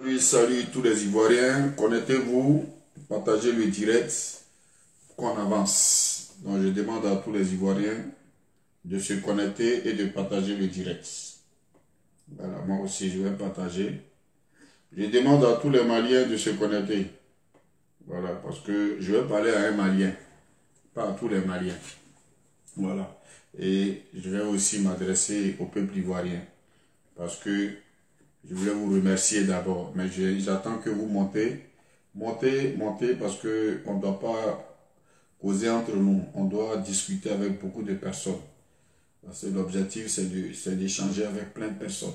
Oui, salut tous les Ivoiriens, connectez-vous, partagez le direct, qu'on avance. Donc je demande à tous les Ivoiriens de se connecter et de partager le direct. Voilà, moi aussi je vais partager. Je demande à tous les Maliens de se connecter. Voilà, parce que je vais parler à un Malien, pas à tous les Maliens. Voilà. Et je vais aussi m'adresser au peuple ivoirien, parce que je voulais vous remercier d'abord, mais j'attends que vous montez. Montez, parce qu'on ne doit pas causer entre nous. On doit discuter avec beaucoup de personnes. Parce que l'objectif, c'est d'échanger avec plein de personnes.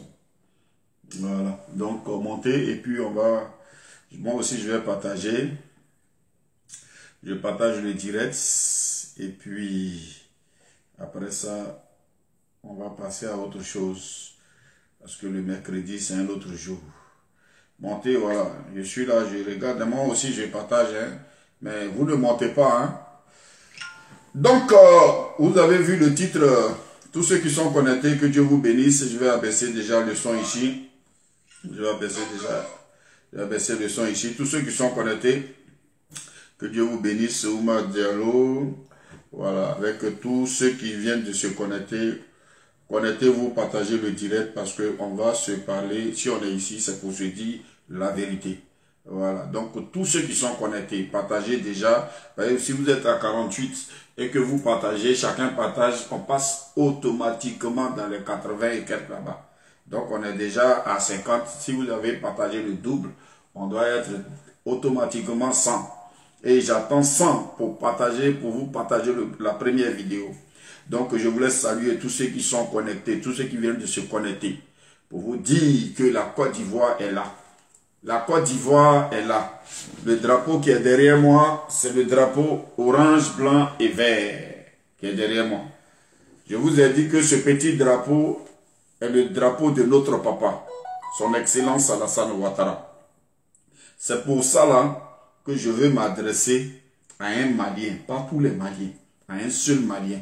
Voilà. Donc, montez et puis on va... Moi aussi, je vais partager. Je partage le direct. Et puis, après ça, on va passer à autre chose. Parce que le mercredi, c'est un autre jour. Montez, voilà. Je suis là, je regarde. Moi aussi, je partage. Hein. Mais vous ne montez pas. Hein. Donc, vous avez vu le titre. Tous ceux qui sont connectés, que Dieu vous bénisse. Je vais abaisser déjà le son ici. Je vais abaisser le son ici. Tous ceux qui sont connectés, que Dieu vous bénisse. Ouma Diallo. Voilà. Avec tous ceux qui viennent de se connecter. Connectez-vous, partagez le direct parce qu'on va se parler. Si on est ici, c'est pour se dire la vérité. Voilà. Donc, tous ceux qui sont connectés, partagez déjà. Si vous êtes à 48 et que vous partagez, chacun partage, on passe automatiquement dans les 80 et quelques là-bas. Donc, on est déjà à 50. Si vous avez partagé le double, on doit être automatiquement 100. Et j'attends 100 pour vous partager la première vidéo. Donc, je voulais saluer tous ceux qui sont connectés, tous ceux qui viennent de se connecter, pour vous dire que la Côte d'Ivoire est là. La Côte d'Ivoire est là. Le drapeau qui est derrière moi, c'est le drapeau orange, blanc et vert qui est derrière moi. Je vous ai dit que ce petit drapeau est le drapeau de notre papa, son Excellence Alassane Ouattara. C'est pour ça là que je veux m'adresser à un Malien, pas tous les Maliens, à un seul Malien.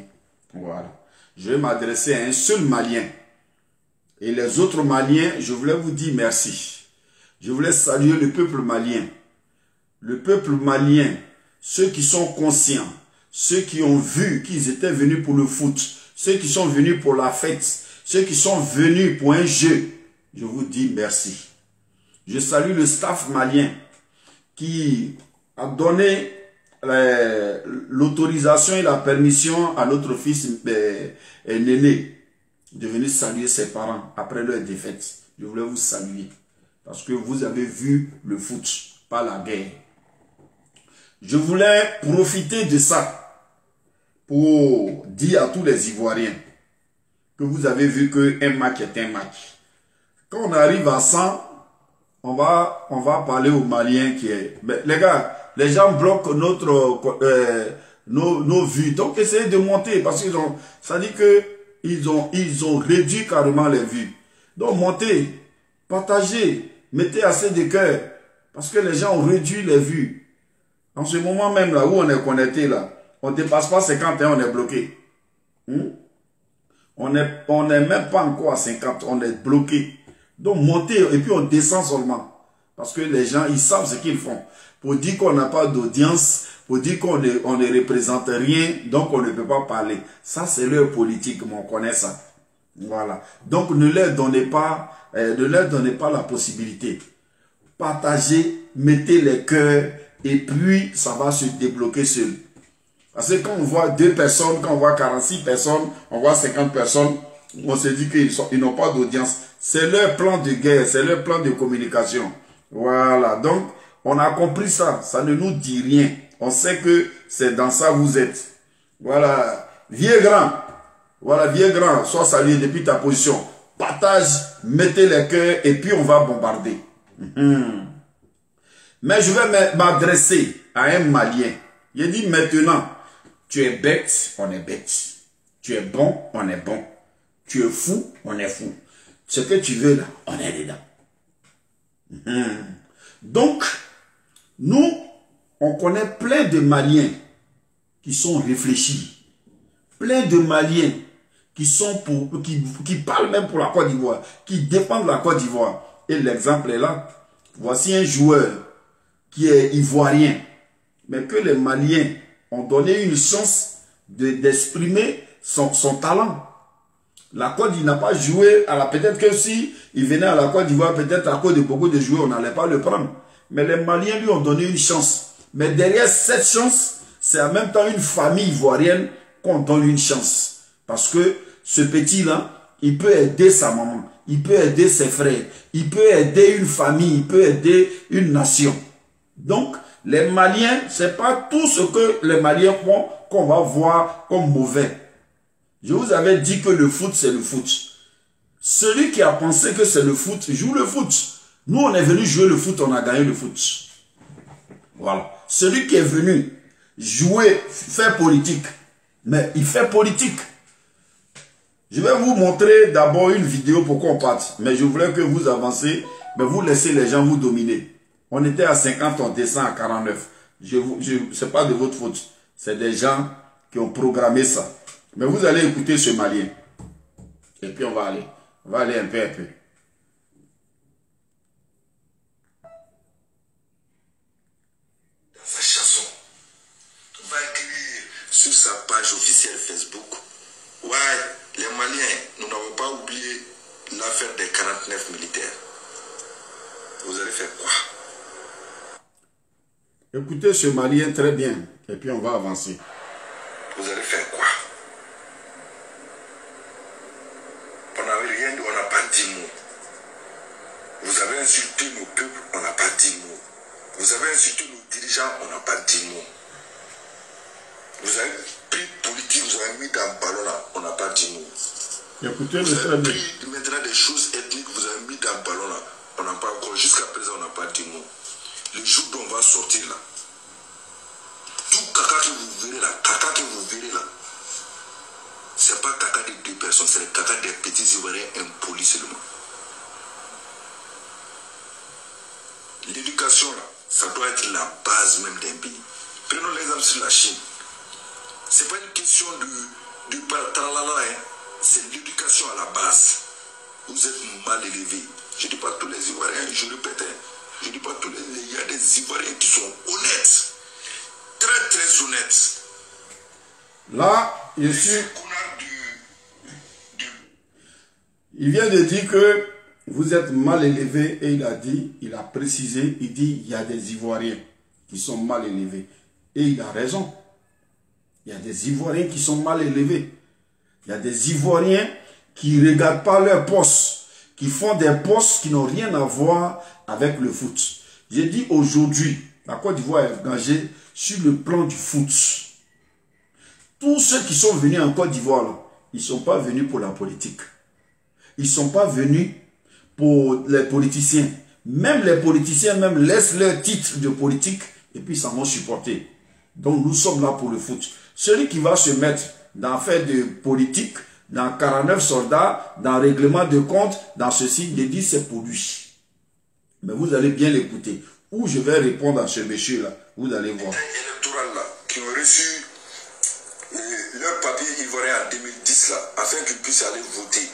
Voilà. Je vais m'adresser à un seul Malien. Et les autres Maliens, je voulais vous dire merci. Je voulais saluer le peuple malien. Le peuple malien, ceux qui sont conscients, ceux qui ont vu qu'ils étaient venus pour le foot, ceux qui sont venus pour la fête, ceux qui sont venus pour un jeu. Je vous dis merci. Je salue le staff malien qui a donné l'autorisation et la permission à notre fils Néné de venir saluer ses parents après leur défaite. Je voulais vous saluer parce que vous avez vu le foot, pas la guerre. Je voulais profiter de ça pour dire à tous les Ivoiriens que vous avez vu qu'un match est un match. Quand on arrive à 100, on va parler aux Maliens qui est... Mais les gars, les gens bloquent nos vues. Donc, essayez de monter parce qu'ils ont... Ça dit que ils ont réduit carrément les vues. Donc, montez, partagez, mettez assez de cœur parce que les gens ont réduit les vues. En ce moment même, là où on est connecté, là, on ne dépasse pas 51, on est bloqué. On n'est même pas encore à 50, on est bloqué. Donc, montez et puis on descend seulement. Parce que les gens, ils savent ce qu'ils font. Pour dire qu'on n'a pas d'audience, pour dire qu'on ne représente rien, donc on ne peut pas parler. Ça, c'est leur politique, mais on connaît ça. Voilà. Donc, ne leur donnez pas la possibilité. Partagez, mettez les cœurs, et puis ça va se débloquer seul. Parce que quand on voit 2 personnes, quand on voit 46 personnes, on voit 50 personnes, on se dit qu'ils n'ont pas d'audience. C'est leur plan de guerre, c'est leur plan de communication. Voilà, donc on a compris ça, ça ne nous dit rien. On sait que c'est dans ça que vous êtes. Voilà, vieux grand, sois salué depuis ta position. Partage, mettez les cœurs et puis on va bombarder. Mais je vais m'adresser à un Malien. Il dit maintenant, tu es bête, on est bête. Tu es bon, on est bon. Tu es fou, on est fou. Ce que tu veux là, on est dedans. Donc, nous, on connaît plein de Maliens qui sont réfléchis. Plein de Maliens qui parlent même pour la Côte d'Ivoire, qui défendent la Côte d'Ivoire. Et l'exemple est là. voici un joueur qui est ivoirien, mais que les Maliens ont donné une chance d'exprimer son talent. La Côte d'Ivoire n'a pas joué à la... Peut-être que si il venait à la Côte d'Ivoire, peut-être à cause de beaucoup de joueurs, on n'allait pas le prendre. Mais les Maliens lui ont donné une chance. Mais derrière cette chance, c'est en même temps une famille ivoirienne qu'on donne une chance. Parce que ce petit-là, il peut aider sa maman, il peut aider ses frères, il peut aider une famille, il peut aider une nation. Donc, les Maliens, ce n'est pas tout ce que les Maliens font qu'on va voir comme mauvais. Je vous avais dit que le foot, c'est le foot. Celui qui a pensé que c'est le foot, joue le foot. Nous, on est venu jouer le foot, on a gagné le foot. Voilà. Celui qui est venu jouer, faire politique, mais il fait politique. Je vais vous montrer d'abord une vidéo pour qu'on parte. Mais je voulais que vous avancez, mais vous laissez les gens vous dominer. On était à 50, on descend à 49. Ce n'est pas de votre faute. C'est des gens qui ont programmé ça. Mais vous allez écouter ce Malien. Et puis on va aller. On va aller un peu. Dans sa chanson, on va écrire sur sa page officielle Facebook. Ouais, les Maliens, nous n'avons pas oublié l'affaire des 49 militaires. Vous allez faire quoi? Écoutez ce Malien très bien. Et puis on va avancer. Vous allez faire quoi? On n'avait rien dit, on n'a pas dit mot. Vous avez insulté nos peuples, on n'a pas dit mot. Vous avez insulté nos dirigeants, on n'a pas dit mot. Vous avez pris politique, vous avez mis dans le ballon là, on n'a pas dit mot. Écoutez, vous avez pris maintenant des choses ethniques, vous avez mis dans le ballon là, on n'a pas encore, jusqu'à présent on n'a pas dit mot. Le jour dont on va sortir là, tout caca que vous verrez là, c'est pas caca de 2 personnes, c'est le caca des petits Ivoiriens impolis seulement. L'éducation là, ça doit être la base même d'un pays. Prenons l'exemple sur la Chine. C'est pas une question de tralala, hein. C'est l'éducation à la base. Vous êtes mal élevés. Je dis pas tous les Ivoiriens, je répète, hein. Je dis pas tous les... Il y a des Ivoiriens qui sont honnêtes. Très très honnêtes. Là, je suis... Il vient de dire que vous êtes mal élevé et il a précisé, il dit il y a des Ivoiriens qui sont mal élevés. Et il a raison. Il y a des Ivoiriens qui sont mal élevés. Il y a des Ivoiriens qui ne regardent pas leurs postes, qui font des postes qui n'ont rien à voir avec le foot. J'ai dit aujourd'hui, la Côte d'Ivoire est engagée sur le plan du foot. Tous ceux qui sont venus en Côte d'Ivoire, ils ne sont pas venus pour la politique. Ils ne sont pas venus pour les politiciens. Même les politiciens même laissent leur titre de politique et puis ils s'en vont supporter. Donc nous sommes là pour le foot. Celui qui va se mettre dans faire de politique, dans 49 soldats, dans règlement de compte, dans ceci, il dit c'est pour lui. Mais vous allez bien l'écouter. Ou je vais répondre à ce monsieur-là. Vous allez voir. Électoral là, qui ont reçu leur papier ivoirien en 2010 là, afin qu'ils puissent aller voter.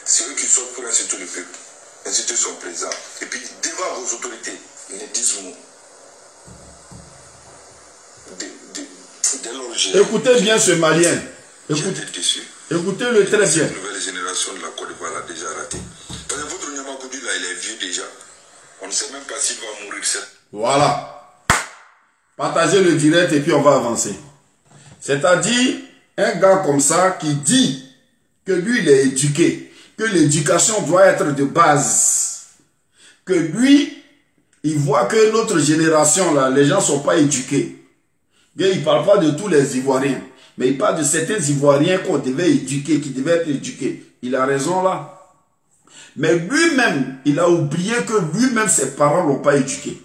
C'est eux qui sont pour insulter le peuple, insulter son président. Et puis devant vos autorités, ils ne disent mot. Écoutez bien ce Malien. Écoutez-le très bien. Cette nouvelle génération de la Côte d'Ivoire l'a déjà raté. Parce que votre Nyamakoudi là, il est vieux déjà. On ne sait même pas s'il va mourir. Voilà. Partagez le direct et puis on va avancer. C'est-à-dire, un gars comme ça qui dit que lui, il est éduqué, que l'éducation doit être de base, que lui, il voit que notre génération, là, les gens ne sont pas éduqués. Il ne parle pas de tous les Ivoiriens, mais il parle de certains Ivoiriens qu'on devait éduquer, qui devaient être éduqués. Il a raison là. Mais lui-même, il a oublié que lui-même, ses parents ne l'ont pas éduqué.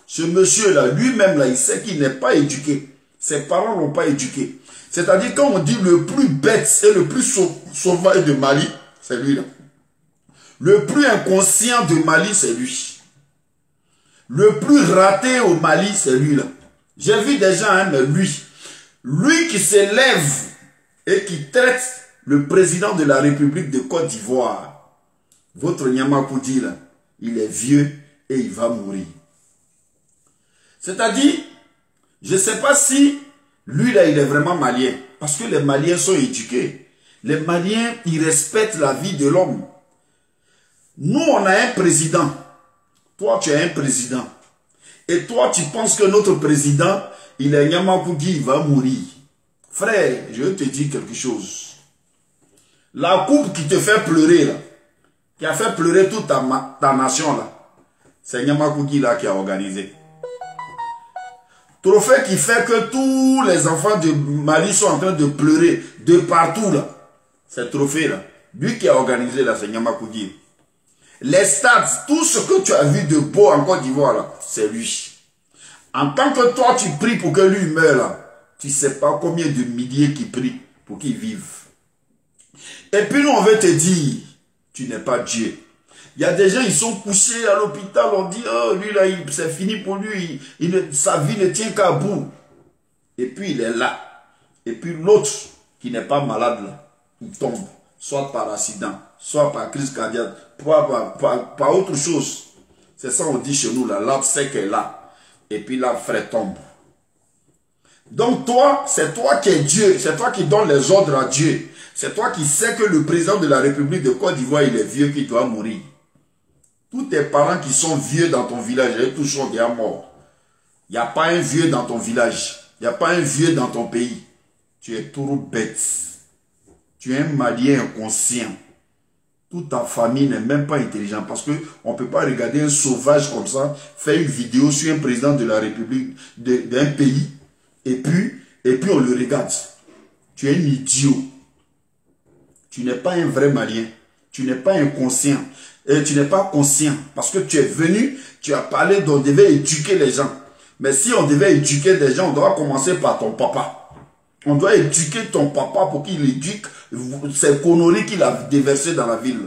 Ce monsieur-là, lui-même, là, il sait qu'il n'est pas éduqué. Ses parents ne l'ont pas éduqué. C'est-à-dire, quand on dit le plus bête et le plus sauvage de Mali, c'est lui-là. Le plus inconscient de Mali, c'est lui. Le plus raté au Mali, c'est lui-là. J'ai vu des gens, hein, mais lui qui s'élève et qui traite le président de la République de Côte d'Ivoire, votre Nyamakoudi, là, il est vieux et il va mourir. C'est-à-dire, je ne sais pas si lui là, il est vraiment malien. Parce que les Maliens sont éduqués. Les Maliens, ils respectent la vie de l'homme. Nous, on a un président. Toi, tu as un président. Et toi, tu penses que notre président, il est Nyamakoudi, il va mourir. Frère, je vais te dire quelque chose. La coupe qui te fait pleurer, là, qui a fait pleurer toute ta nation, là, c'est Nyamakoudi là qui a organisé. Trophée qui fait que tous les enfants de Mali sont en train de pleurer de partout, là. C'est trophée, là. Lui qui a organisé, là, c'est Nyamakoudi. Les stades, tout ce que tu as vu de beau en Côte d'Ivoire, là, c'est lui. En tant que toi, tu pries pour que lui meure, là, tu ne sais pas combien de milliers qui prient pour qu'il vive. Et puis nous, on veut te dire, tu n'es pas Dieu. Il y a des gens, ils sont couchés à l'hôpital, on dit, oh, lui là, c'est fini pour lui, sa vie ne tient qu'à bout. Et puis il est là. Et puis l'autre, qui n'est pas malade, là, il tombe, soit par accident, soit par crise cardiaque, par autre chose. C'est ça on dit chez nous, là, l'arbre sec est là. Et puis l'arbre frais tombe. Donc toi, c'est toi qui es Dieu, c'est toi qui donnes les ordres à Dieu. C'est toi qui sais que le président de la République de Côte d'Ivoire, il est vieux, qu'il doit mourir. Tous tes parents qui sont vieux dans ton village, ils tous sont déjà morts. Il n'y a pas un vieux dans ton village. Il n'y a pas un vieux dans ton pays. Tu es trop bête. Tu es un Malien inconscient. Toute ta famille n'est même pas intelligente parce qu'on ne peut pas regarder un sauvage comme ça, faire une vidéo sur un président de la République d'un pays et puis on le regarde. Tu es un idiot. Tu n'es pas un vrai Malien. Tu n'es pas inconscient. Et tu n'es pas conscient. Parce que tu es venu, tu as parlé d'on devait éduquer les gens. Mais si on devait éduquer des gens, on doit commencer par ton papa. On doit éduquer ton papa pour qu'il éduque ces conneries qu'il a déversées dans la ville.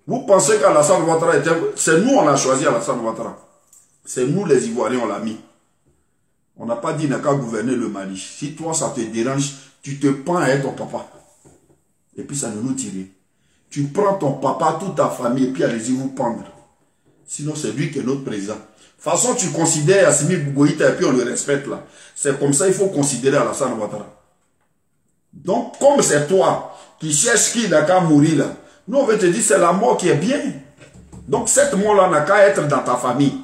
Vous pensez qu'Alassane Ouattara était... C'est nous, on a choisi Alassane Ouattara. C'est nous, les Ivoiriens, on l'a mis. On n'a pas dit qu'il n'a qu'à gouverner le Mali. Si toi, ça te dérange, tu te prends à être ton papa. Et puis ça ne nous tire. Tu prends ton papa, toute ta famille, et puis allez-y vous pendre. Sinon, c'est lui qui est notre président. De toute façon, tu considères Assimi Bougoïta et puis on le respecte là. C'est comme ça il faut considérer Alassane Ouattara. Donc, comme c'est toi qui cherches qui n'a qu'à mourir là, nous on veut te dire c'est la mort qui est bien. Donc cette mort-là n'a qu'à être dans ta famille.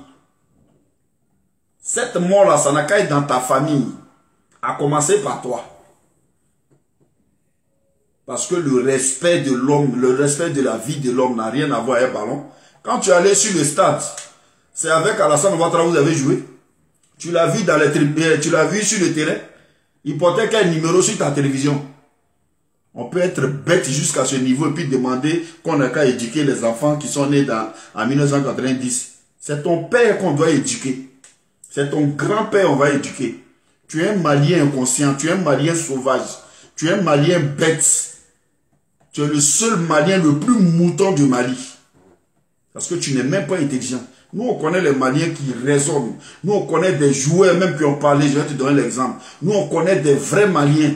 Cette mort-là, ça n'a qu'à être dans ta famille. À commencer par toi. Parce que le respect de l'homme, le respect de la vie de l'homme n'a rien à voir avec un ballon. Quand tu es allé sur le stade, c'est avec Alassane Ouattara que vous avez joué. Tu l'as vu dans les tribunes, tu l'as vu sur le terrain. Il portait quel numéro sur ta télévision? On peut être bête jusqu'à ce niveau et puis demander qu'on n'a qu'à éduquer les enfants qui sont nés en 1990. C'est ton père qu'on doit éduquer. C'est ton grand-père qu'on va éduquer. Tu es un Malien inconscient, tu es un Malien sauvage, tu es un Malien bête. Tu es le seul Malien le plus mouton du Mali. Parce que tu n'es même pas intelligent. Nous, on connaît les Maliens qui raisonnent. Nous, on connaît des joueurs même qui ont parlé. Je vais te donner l'exemple. Nous, on connaît des vrais Maliens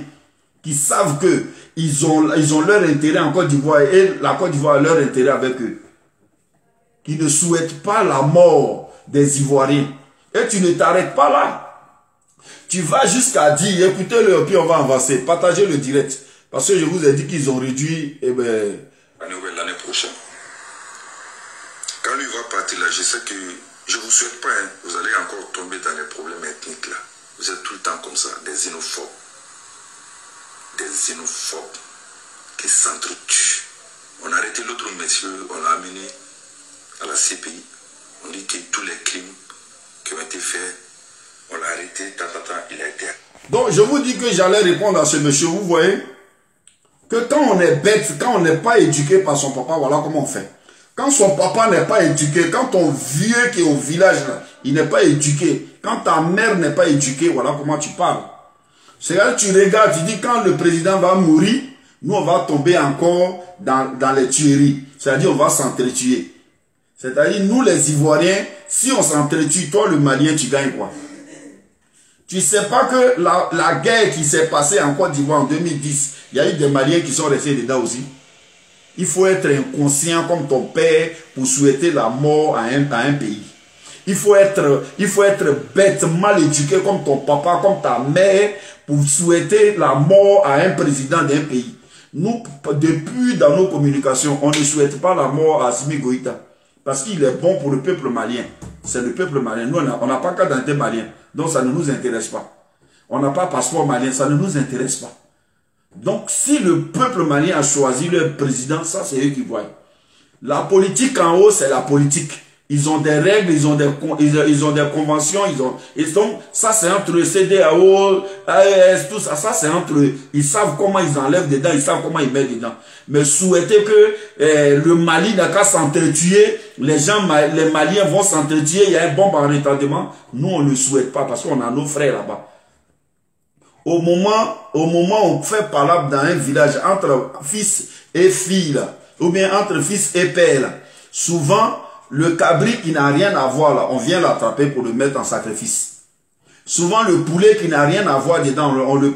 qui savent que ils ont leur intérêt en Côte d'Ivoire et la Côte d'Ivoire a leur intérêt avec eux. Qui ne souhaitent pas la mort des Ivoiriens. Et tu ne t'arrêtes pas là. Tu vas jusqu'à dire, écoutez-le, puis on va avancer. Partagez le direct. Parce que je vous ai dit qu'ils ont réduit l'année prochaine. Quand lui va partir là, je sais que je ne vous souhaite pas, hein, vous allez encore tomber dans les problèmes ethniques là. Vous êtes tout le temps comme ça, des xénophobes. Des xénophobes qui s'entretuent. On a arrêté l'autre monsieur, on l'a amené à la CPI. On dit que tous les crimes qui ont été faits, on l'a arrêté, il a été... Donc je vous dis que j'allais répondre à ce monsieur, vous voyez que quand on est bête, quand on n'est pas éduqué par son papa, voilà comment on fait. Quand son papa n'est pas éduqué, quand ton vieux qui est au village, là, il n'est pas éduqué, quand ta mère n'est pas éduquée, voilà comment tu parles. C'est là que tu regardes, tu dis quand le président va mourir, nous on va tomber encore dans les tueries. C'est-à-dire on va s'entretuer. C'est-à-dire nous les Ivoiriens, si on s'entretue, toi le Malien, tu gagnes quoi? Tu sais pas que la guerre qui s'est passée en Côte d'Ivoire en 2010, il y a eu des Maliens qui sont restés dedans aussi. Il faut être inconscient comme ton père pour souhaiter la mort à un pays. Il faut être bête, mal éduqué comme ton papa, comme ta mère, pour souhaiter la mort à un président d'un pays. Nous, depuis dans nos communications, on ne souhaite pas la mort à Assimi Goïta. Parce qu'il est bon pour le peuple malien. C'est le peuple malien. Nous, on n'a pas qu'à d'identité malien. Donc, ça ne nous intéresse pas. On n'a pas passeport malien. Ça ne nous intéresse pas. Donc, si le peuple malien a choisi leur président, ça, c'est eux qui voient. La politique en haut, c'est la politique. Ils ont des règles, ils ont des conventions, ça c'est entre le CEDEAO, AES, tout ça, ça c'est entre eux. Ils savent comment ils enlèvent dedans, ils savent comment ils mettent dedans. Mais souhaiter que le Mali n'a qu'à s'entretuer, les Maliens vont s'entretuer, il y a un bombe en retardement, nous on ne le souhaite pas parce qu'on a nos frères là-bas. Au moment où on fait parlable dans un village entre fils et fille, là, ou bien entre fils et père, là, souvent, le cabri qui n'a rien à voir là, on vient l'attraper pour le mettre en sacrifice. Souvent le poulet qui n'a rien à voir dedans,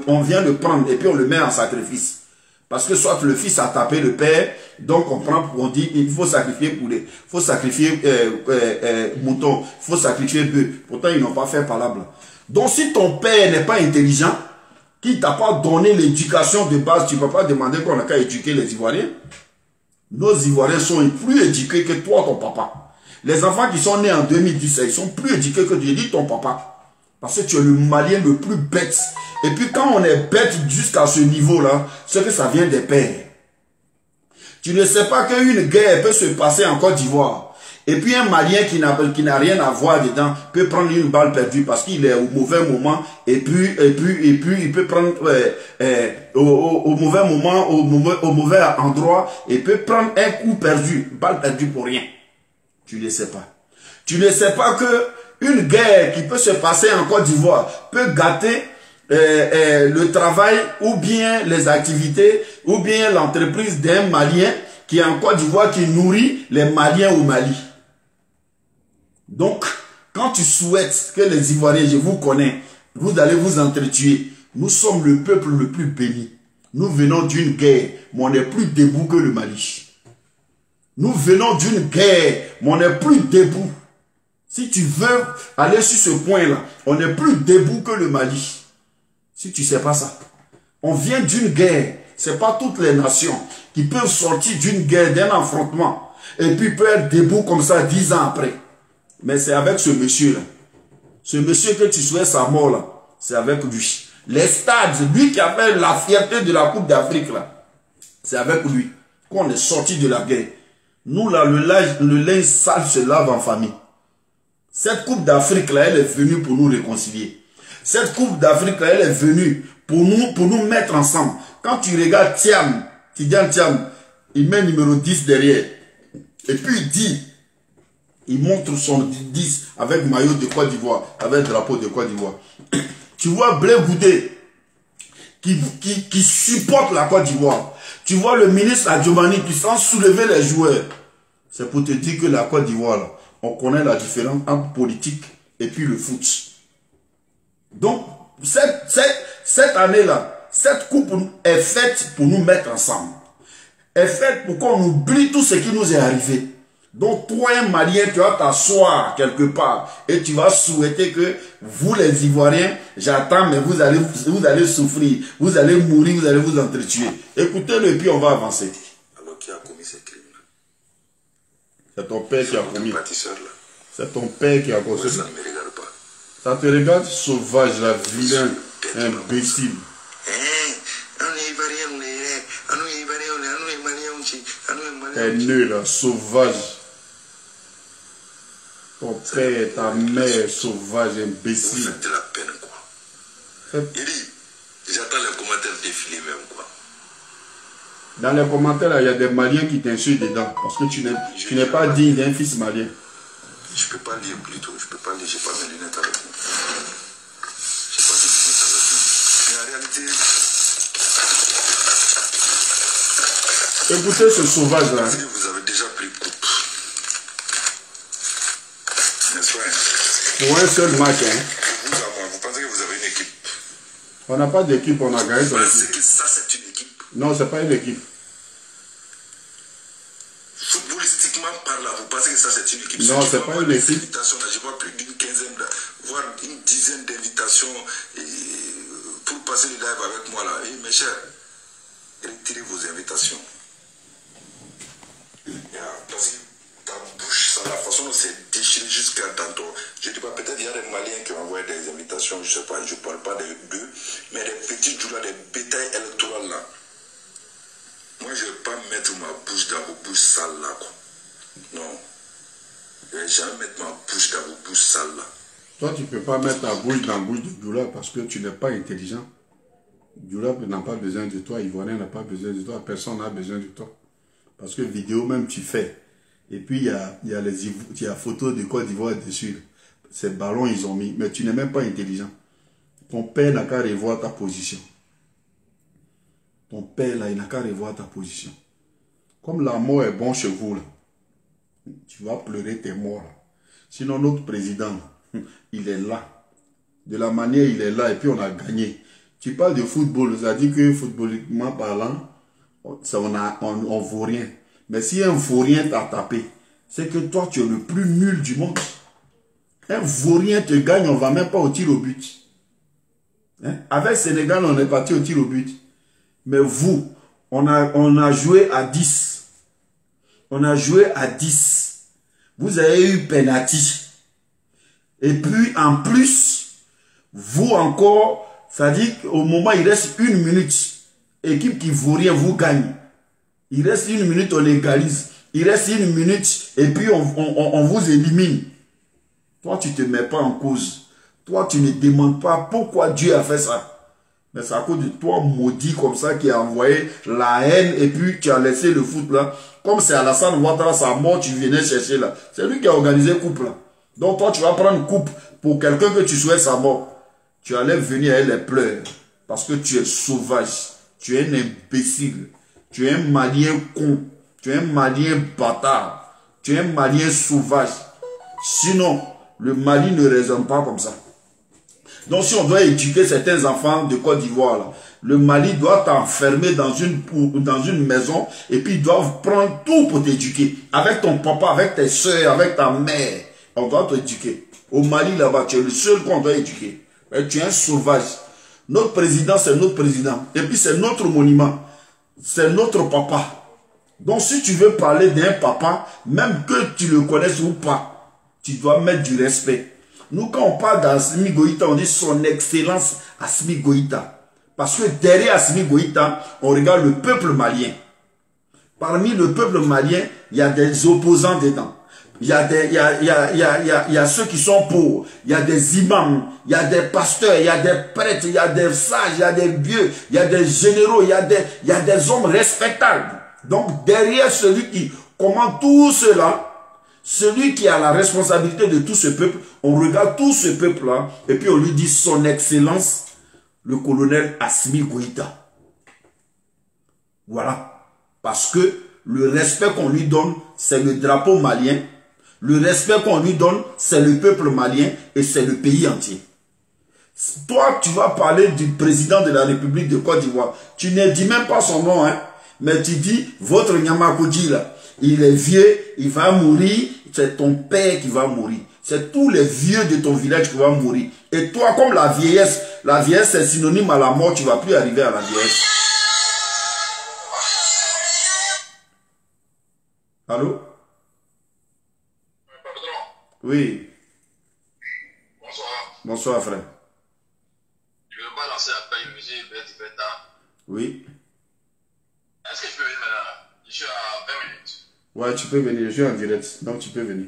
on vient le prendre et puis on le met en sacrifice. Parce que soit le fils a tapé le père, donc on dit il faut sacrifier poulet, il faut sacrifier mouton, il faut sacrifier bœuf. Pourtant ils n'ont pas fait parlable. Donc si ton père n'est pas intelligent, qui t'a pas donné l'éducation de base, tu ne peux pas demander qu'on a qu'à éduquer les Ivoiriens. Nos Ivoiriens sont plus éduqués que toi, ton papa. Les enfants qui sont nés en 2017, ils sont plus éduqués que tu dis ton papa. Parce que tu es le Malien le plus bête. Et puis quand on est bête jusqu'à ce niveau-là, c'est que ça vient des pères. Tu ne sais pas qu'une guerre peut se passer en Côte d'Ivoire. Et puis un Malien qui n'a rien à voir dedans peut prendre une balle perdue parce qu'il est au mauvais moment. Et puis il peut prendre au mauvais moment, au mauvais endroit. Et peut prendre un coup perdu, balle perdue pour rien. Tu ne sais pas. Tu ne sais pas que une guerre qui peut se passer en Côte d'Ivoire peut gâter le travail ou bien les activités ou bien l'entreprise d'un Malien qui est en Côte d'Ivoire qui nourrit les Maliens au Mali. Donc, quand tu souhaites que les Ivoiriens, je vous connais, vous allez vous entretuer. Nous sommes le peuple le plus béni. Nous venons d'une guerre, mais on est plus debout que le Mali. Nous venons d'une guerre, mais on n'est plus debout. Si tu veux aller sur ce point-là, on n'est plus debout que le Mali. Si tu ne sais pas ça. On vient d'une guerre. Ce n'est pas toutes les nations qui peuvent sortir d'une guerre, d'un affrontement, et puis peuvent être debout comme ça 10 ans après. Mais c'est avec ce monsieur-là. Ce monsieur que tu souhaites sa mort là, c'est avec lui. Les stades, lui qui a fait la fierté de la Coupe d'Afrique là, c'est avec lui qu'on est sorti de la guerre. Nous là, le linge sale se lave en famille. Cette Coupe d'Afrique là, elle est venue pour nous réconcilier. Cette Coupe d'Afrique là, elle est venue pour nous mettre ensemble. Quand tu regardes Thiam, il met numéro 10 derrière. Et puis il dit, il montre son 10 avec maillot de Côte d'Ivoire, avec drapeau de Côte d'Ivoire. Tu vois Blé Goudé qui supporte la Côte d'Ivoire. Tu vois le ministre Adjomani qui sent soulever les joueurs. C'est pour te dire que la Côte d'Ivoire, on connaît la différence entre politique et puis le foot. Donc, cette année-là, cette coupe est faite pour nous mettre ensemble. Est faite pour qu'on oublie tout ce qui nous est arrivé. Donc, toi, un Malien, tu vas t'asseoir quelque part et tu vas souhaiter que vous, les Ivoiriens, j'attends, mais vous allez souffrir, vous allez mourir, vous allez vous entretuer. Écoutez-le et puis on va avancer. Alors, qui a commis ces crimes? C'est ton père qui a commis. C'est ton père qui a commis. Ça ne me regarde pas. Ça te regarde, sauvage, la vilain, imbécile. T'es nul, là, sauvage. Ton père, ta mère, sauvage, imbécile. Vous faites de la peine, quoi. Il dit, j'attends les commentaires défiler même, quoi. Dans les commentaires, il y a des Maliens qui t'insultent dedans. Parce que tu n'es pas digne d'un fils malien. Je ne peux pas lire plutôt. Je ne peux pas lire. Je n'ai pas mes lunettes avec moi. Je n'ai pas mes lunettes avec moi. Mais en réalité... Écoutez ce sauvage-là. Vous avez déjà pris coupe. N'est-ce pas? Pour un seul match, hein. Vous pensez que vous avez une équipe? On n'a pas d'équipe, on a gagné. Vous pensez que ça, c'est une équipe? Non, ce n'est pas une équipe. Non, c'est pas une équipe. Je vois plus d'une quinzaine, voire une dizaine d'invitations pour passer le live avec moi là. Et mes chers, retirez vos invitations. Parce que ta bouche, ça, la façon dont c'est déchiré jusqu'à tantôt. Je ne dis pas, peut-être il y a des Maliens qui m'envoient des invitations, je ne sais pas, je ne parle pas d'eux, mais des petits joueurs, des bétails électoraux là. Moi, je ne vais pas mettre ma bouche dans vos bouches sales là, quoi. Non. Je ne vais jamais mettre ma bouche dans vos bouches sales là. Toi, tu ne peux pas mettre ta bouche dans la bouche de Djoula parce que tu n'es pas intelligent. Djoula n'a pas besoin de toi, Ivoirien n'a pas besoin de toi, personne n'a besoin de toi. Parce que vidéo même tu fais. Et puis il y a photos de Côte d'Ivoire dessus. Ces ballons ils ont mis. Mais tu n'es même pas intelligent. Ton père n'a qu'à revoir ta position. Ton père là, il n'a qu'à revoir ta position. Comme la mort est bon chez vous là, tu vas pleurer tes morts là. Sinon notre président, il est là. De la manière il est là et puis on a gagné. Tu parles de football, ça dit que footballiquement parlant, on vaut rien. Mais si un vaurien t'a tapé, c'est que toi tu es le plus nul du monde. Un vaurien te gagne, on ne va même pas au tir au but. Hein? Avec Sénégal, on est parti au tir au but. Mais vous, on a joué à 10. On a joué à 10. Vous avez eu penalty. Et puis en plus, vous encore, ça dit qu'au moment il reste 1 minute, équipe qui vaut rien vous gagne. Il reste 1 minute, on égalise. Il reste 1 minute et puis on vous élimine. Toi, tu ne te mets pas en cause. Toi, tu ne demandes pas pourquoi Dieu a fait ça. Mais c'est à cause de toi, maudit comme ça, qui a envoyé la haine et puis tu as laissé le foot là. Comme c'est Alassane Ouattara, sa mort, tu venais chercher là. C'est lui qui a organisé coupe là. Donc toi, tu vas prendre coupe pour quelqu'un que tu souhaites sa mort. Tu allais venir avec les pleurs. Parce que tu es sauvage. Tu es un imbécile. Tu es un Malien con. Tu es un Malien bâtard. Tu es un Malien sauvage. Sinon, le Mali ne raisonne pas comme ça. Donc si on doit éduquer certains enfants de Côte d'Ivoire, là, le Mali doit t'enfermer dans une maison et puis ils doivent prendre tout pour t'éduquer. Avec ton papa, avec tes soeurs, avec ta mère. On doit t'éduquer. Au Mali, là-bas, tu es le seul qu'on doit éduquer. Et tu es un sauvage. Notre président, c'est notre président. Et puis c'est notre monument. C'est notre papa. Donc si tu veux parler d'un papa, même que tu le connaisses ou pas, tu dois mettre du respect. Nous, quand on parle d'Assimi Goïta, on dit son excellence Assimi Goïta. Parce que derrière Assimi Goïta, on regarde le peuple malien. Parmi le peuple malien, il y a des opposants dedans. Il y a ceux qui sont pauvres, il y a des imams, il y a des pasteurs, il y a des prêtres, il y a des sages, il y a des vieux, il y a des généraux, il y a des hommes respectables. Donc derrière celui qui commande tout cela, celui qui a la responsabilité de tout ce peuple, on regarde tout ce peuple-là, et puis on lui dit son excellence, le colonel Assimi Goïta. Voilà. Parce que le respect qu'on lui donne, c'est le drapeau malien. Le respect qu'on lui donne, c'est le peuple malien et c'est le pays entier. Toi, tu vas parler du président de la République de Côte d'Ivoire. Tu ne dis même pas son nom, hein. Mais tu dis, votre Nyamakoudji là, il est vieux, il va mourir, c'est ton père qui va mourir. C'est tous les vieux de ton village qui vont mourir. Et toi, comme la vieillesse c'est synonyme à la mort, tu ne vas plus arriver à la vieillesse. Allô? Oui. Bonsoir. Bonsoir, frère. Je veux pas lancer appel, monsieur Berti Beta. Oui. Est-ce que je peux venir maintenant? Je suis à 20 minutes. Ouais, tu peux venir. Je suis en direct. Donc, tu peux venir.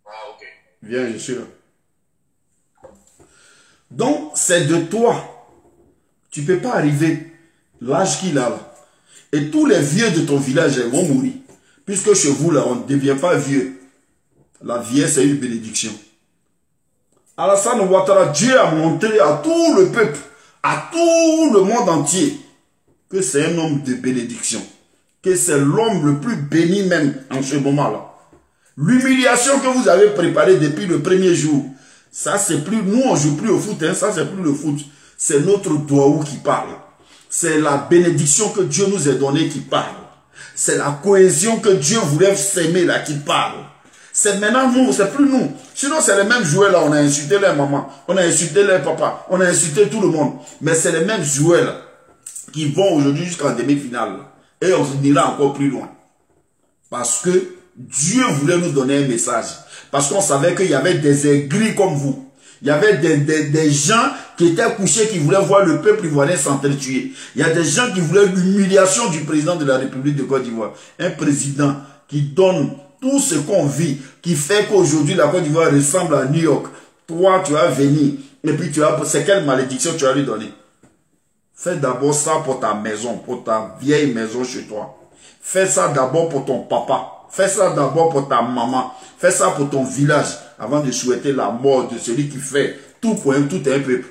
Ah, ok. Viens, je suis là. Donc, c'est de toi. Tu ne peux pas arriver l'âge qu'il a là. Et tous les vieux de ton village vont mourir. Puisque chez vous, là, on ne devient pas vieux. La vieillesse, c'est une bénédiction. Alassane Ouattara, Dieu a montré à tout le peuple, à tout le monde entier, que c'est un homme de bénédiction. Que c'est l'homme le plus béni même en ce moment-là. L'humiliation que vous avez préparée depuis le premier jour, ça c'est plus, nous on ne joue plus au foot, hein, ça c'est plus le foot. C'est notre Douaou qui parle. C'est la bénédiction que Dieu nous a donnée qui parle. C'est la cohésion que Dieu voulait s'aimer là qui parle. C'est maintenant nous, c'est plus nous. Sinon, c'est les mêmes jouets là. On a insulté leur maman, on a insulté leur papa, on a insulté tout le monde. Mais c'est les mêmes jouets là qui vont aujourd'hui jusqu'en demi-finale. Et on ira encore plus loin. Parce que Dieu voulait nous donner un message. Parce qu'on savait qu'il y avait des aigris comme vous. Il y avait des gens qui étaient couchés, qui voulaient voir le peuple ivoirien s'entretuer. Il y a des gens qui voulaient l'humiliation du président de la République de Côte d'Ivoire. Un président qui donne tout ce qu'on vit, qui fait qu'aujourd'hui la Côte d'Ivoire ressemble à New York. Toi, tu vas venir, et puis c'est quelle malédiction tu vas lui donner? Fais d'abord ça pour ta maison, pour ta vieille maison chez toi. Fais ça d'abord pour ton papa. Fais ça d'abord pour ta maman. Fais ça pour ton village avant de souhaiter la mort de celui qui fait tout pour tout un peuple.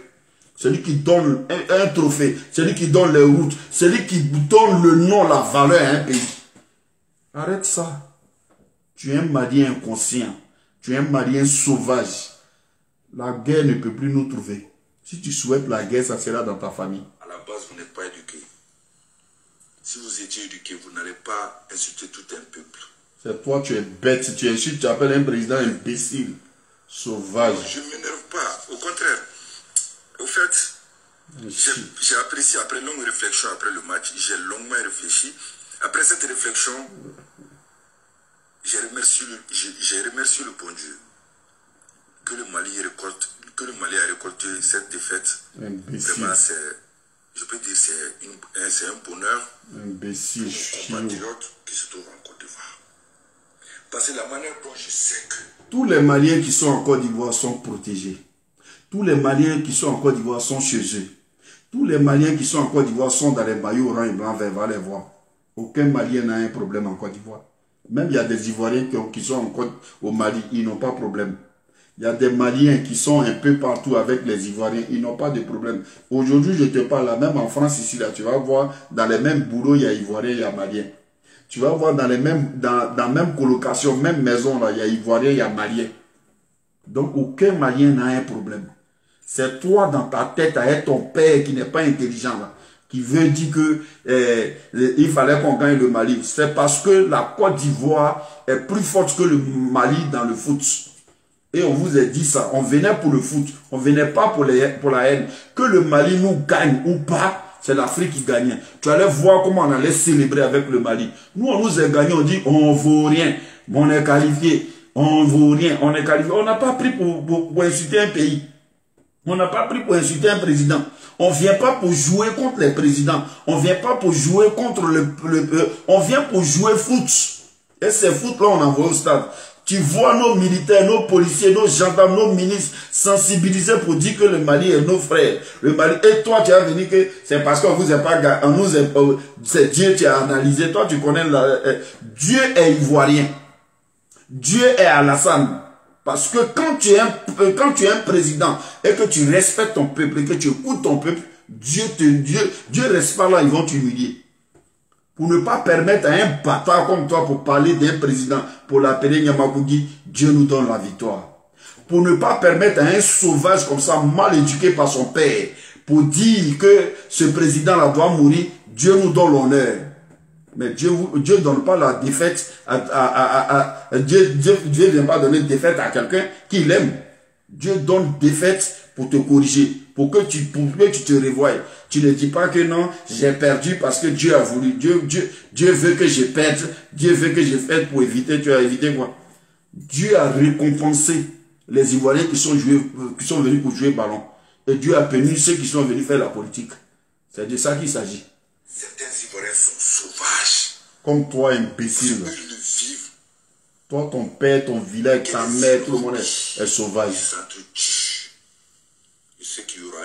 Celui qui donne un trophée, celui qui donne les routes, celui qui donne le nom, la valeur à un pays. Arrête ça. Tu es un Malien inconscient. Tu es un Malien sauvage. La guerre ne peut plus nous trouver. Si tu souhaites la guerre, ça sera dans ta famille. À la base, vous n'êtes pas éduqué. Si vous étiez éduqué, vous n'allez pas insulter tout un peuple. C'est toi, tu es bête. Si tu insultes, tu appelles un président imbécile, sauvage. Je ne m'énerve pas. Au contraire. Au fait, j'ai apprécié, après longue réflexion, après le match, j'ai longuement réfléchi. Après cette réflexion, j'ai remercié le bon Dieu que le Mali a récolté cette défaite. Imbécile. Vraiment, je peux dire c'est un bonheur imbécile, pour mon compatriote qui se trouve en Côte d'Ivoire. Parce que la manière dont je sais que tous les Maliens qui sont en Côte d'Ivoire sont protégés. Tous les Maliens qui sont en Côte d'Ivoire sont chez eux. Tous les Maliens qui sont en Côte d'Ivoire sont dans les maillots orange et blanc vert, va les voir. Aucun Malien n'a un problème en Côte d'Ivoire. Même il y a des Ivoiriens qui sont au Mali, ils n'ont pas de problème. Il y a des Maliens qui sont un peu partout avec les Ivoiriens, ils n'ont pas de problème. Aujourd'hui, je te parle là, même en France ici, là, tu vas voir, dans les mêmes boulots, il y a Ivoiriens, il y a Maliens. Tu vas voir dans la même colocation, même maison, là, il y a Ivoiriens, il y a Maliens. Donc, aucun Malien n'a un problème. C'est toi, dans ta tête, avec ton père qui n'est pas intelligent, là, qui veut dire que il fallait qu'on gagne le Mali. C'est parce que la Côte d'Ivoire est plus forte que le Mali dans le foot. Et on vous a dit ça. On venait pour le foot. On venait pas pour la haine. Que le Mali nous gagne ou pas, c'est l'Afrique qui gagnait. Tu allais voir comment on allait célébrer avec le Mali. Nous, on nous a gagné. On dit, on vaut rien. Mais on est qualifié. On vaut rien. On est qualifié. On n'a pas pris pour insulter un pays. On n'a pas pris pour insulter un président. On ne vient pas pour jouer contre les présidents. On ne vient pas pour jouer contre on vient pour jouer foot. Et ces foot-là, on envoie au stade. Tu vois nos militaires, nos policiers, nos gendarmes, nos ministres sensibilisés pour dire que le Mali est nos frères. Le Mali, et toi, tu as venu que c'est parce qu'on vous a pas c'est Dieu qui a analysé. Toi, tu connais Dieu est ivoirien. Dieu est Alassane. Parce que quand tu es un président et que tu respectes ton peuple et que tu écoutes ton peuple, Dieu reste pas là, ils vont t'humilier. Pour ne pas permettre à un bâtard comme toi pour parler d'un président, pour l'appeler Nyamakoudi, Dieu nous donne la victoire. Pour ne pas permettre à un sauvage comme ça, mal éduqué par son père, pour dire que ce président-là doit mourir, Dieu nous donne l'honneur. Mais Dieu ne donne pas la défaite Dieu ne vient pas donner défaite à quelqu'un qu'il aime. Dieu donne défaite pour te corriger, pour que tu te revoies. Tu ne dis pas que non, j'ai perdu parce que Dieu a voulu. Dieu veut que je perde. Dieu veut que je fasse pour éviter. Tu as évité quoi? Dieu a récompensé les Ivoiriens qui sont venus pour jouer ballon. Et Dieu a puni ceux qui sont venus faire la politique. C'est de ça qu'il s'agit. Certains Ivoiriens sont sauvages. Comme toi, imbécile. Ils le vivent. Toi, ton père, ton village, ta mère, tout le monde est sauvage. Ça te tue. Je sais qu'il y aura...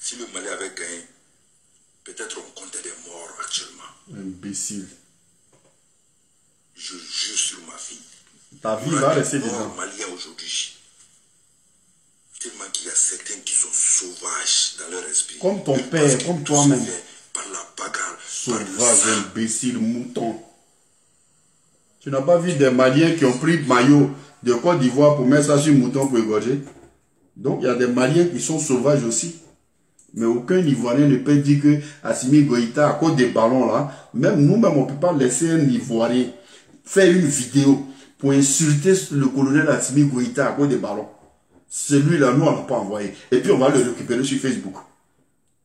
Si le Mali avait gagné, peut-être on comptait des morts actuellement. Imbécile. Je jure sur ma vie. Ta vie va rester dedans. Maliens aujourd'hui. Tellement qu'il y a certains qui sont sauvages dans leur esprit. Comme ton père, comme toi-même. Par la bagarre. Sauvage, imbécile, mouton. Tu n'as pas vu des Maliens qui ont pris maillot de Côte d'Ivoire pour mettre ça sur mouton pour égorger? Donc il y a des Maliens qui sont sauvages aussi. Mais aucun Ivoirien ne peut dire que Assimi Goïta, à cause des ballons là, même nous-mêmes, on ne peut pas laisser un Ivoirien faire une vidéo pour insulter le colonel Assimi Goïta à cause des ballons. Celui-là, nous, on ne l'a pas envoyé. Et puis, on va le récupérer sur Facebook.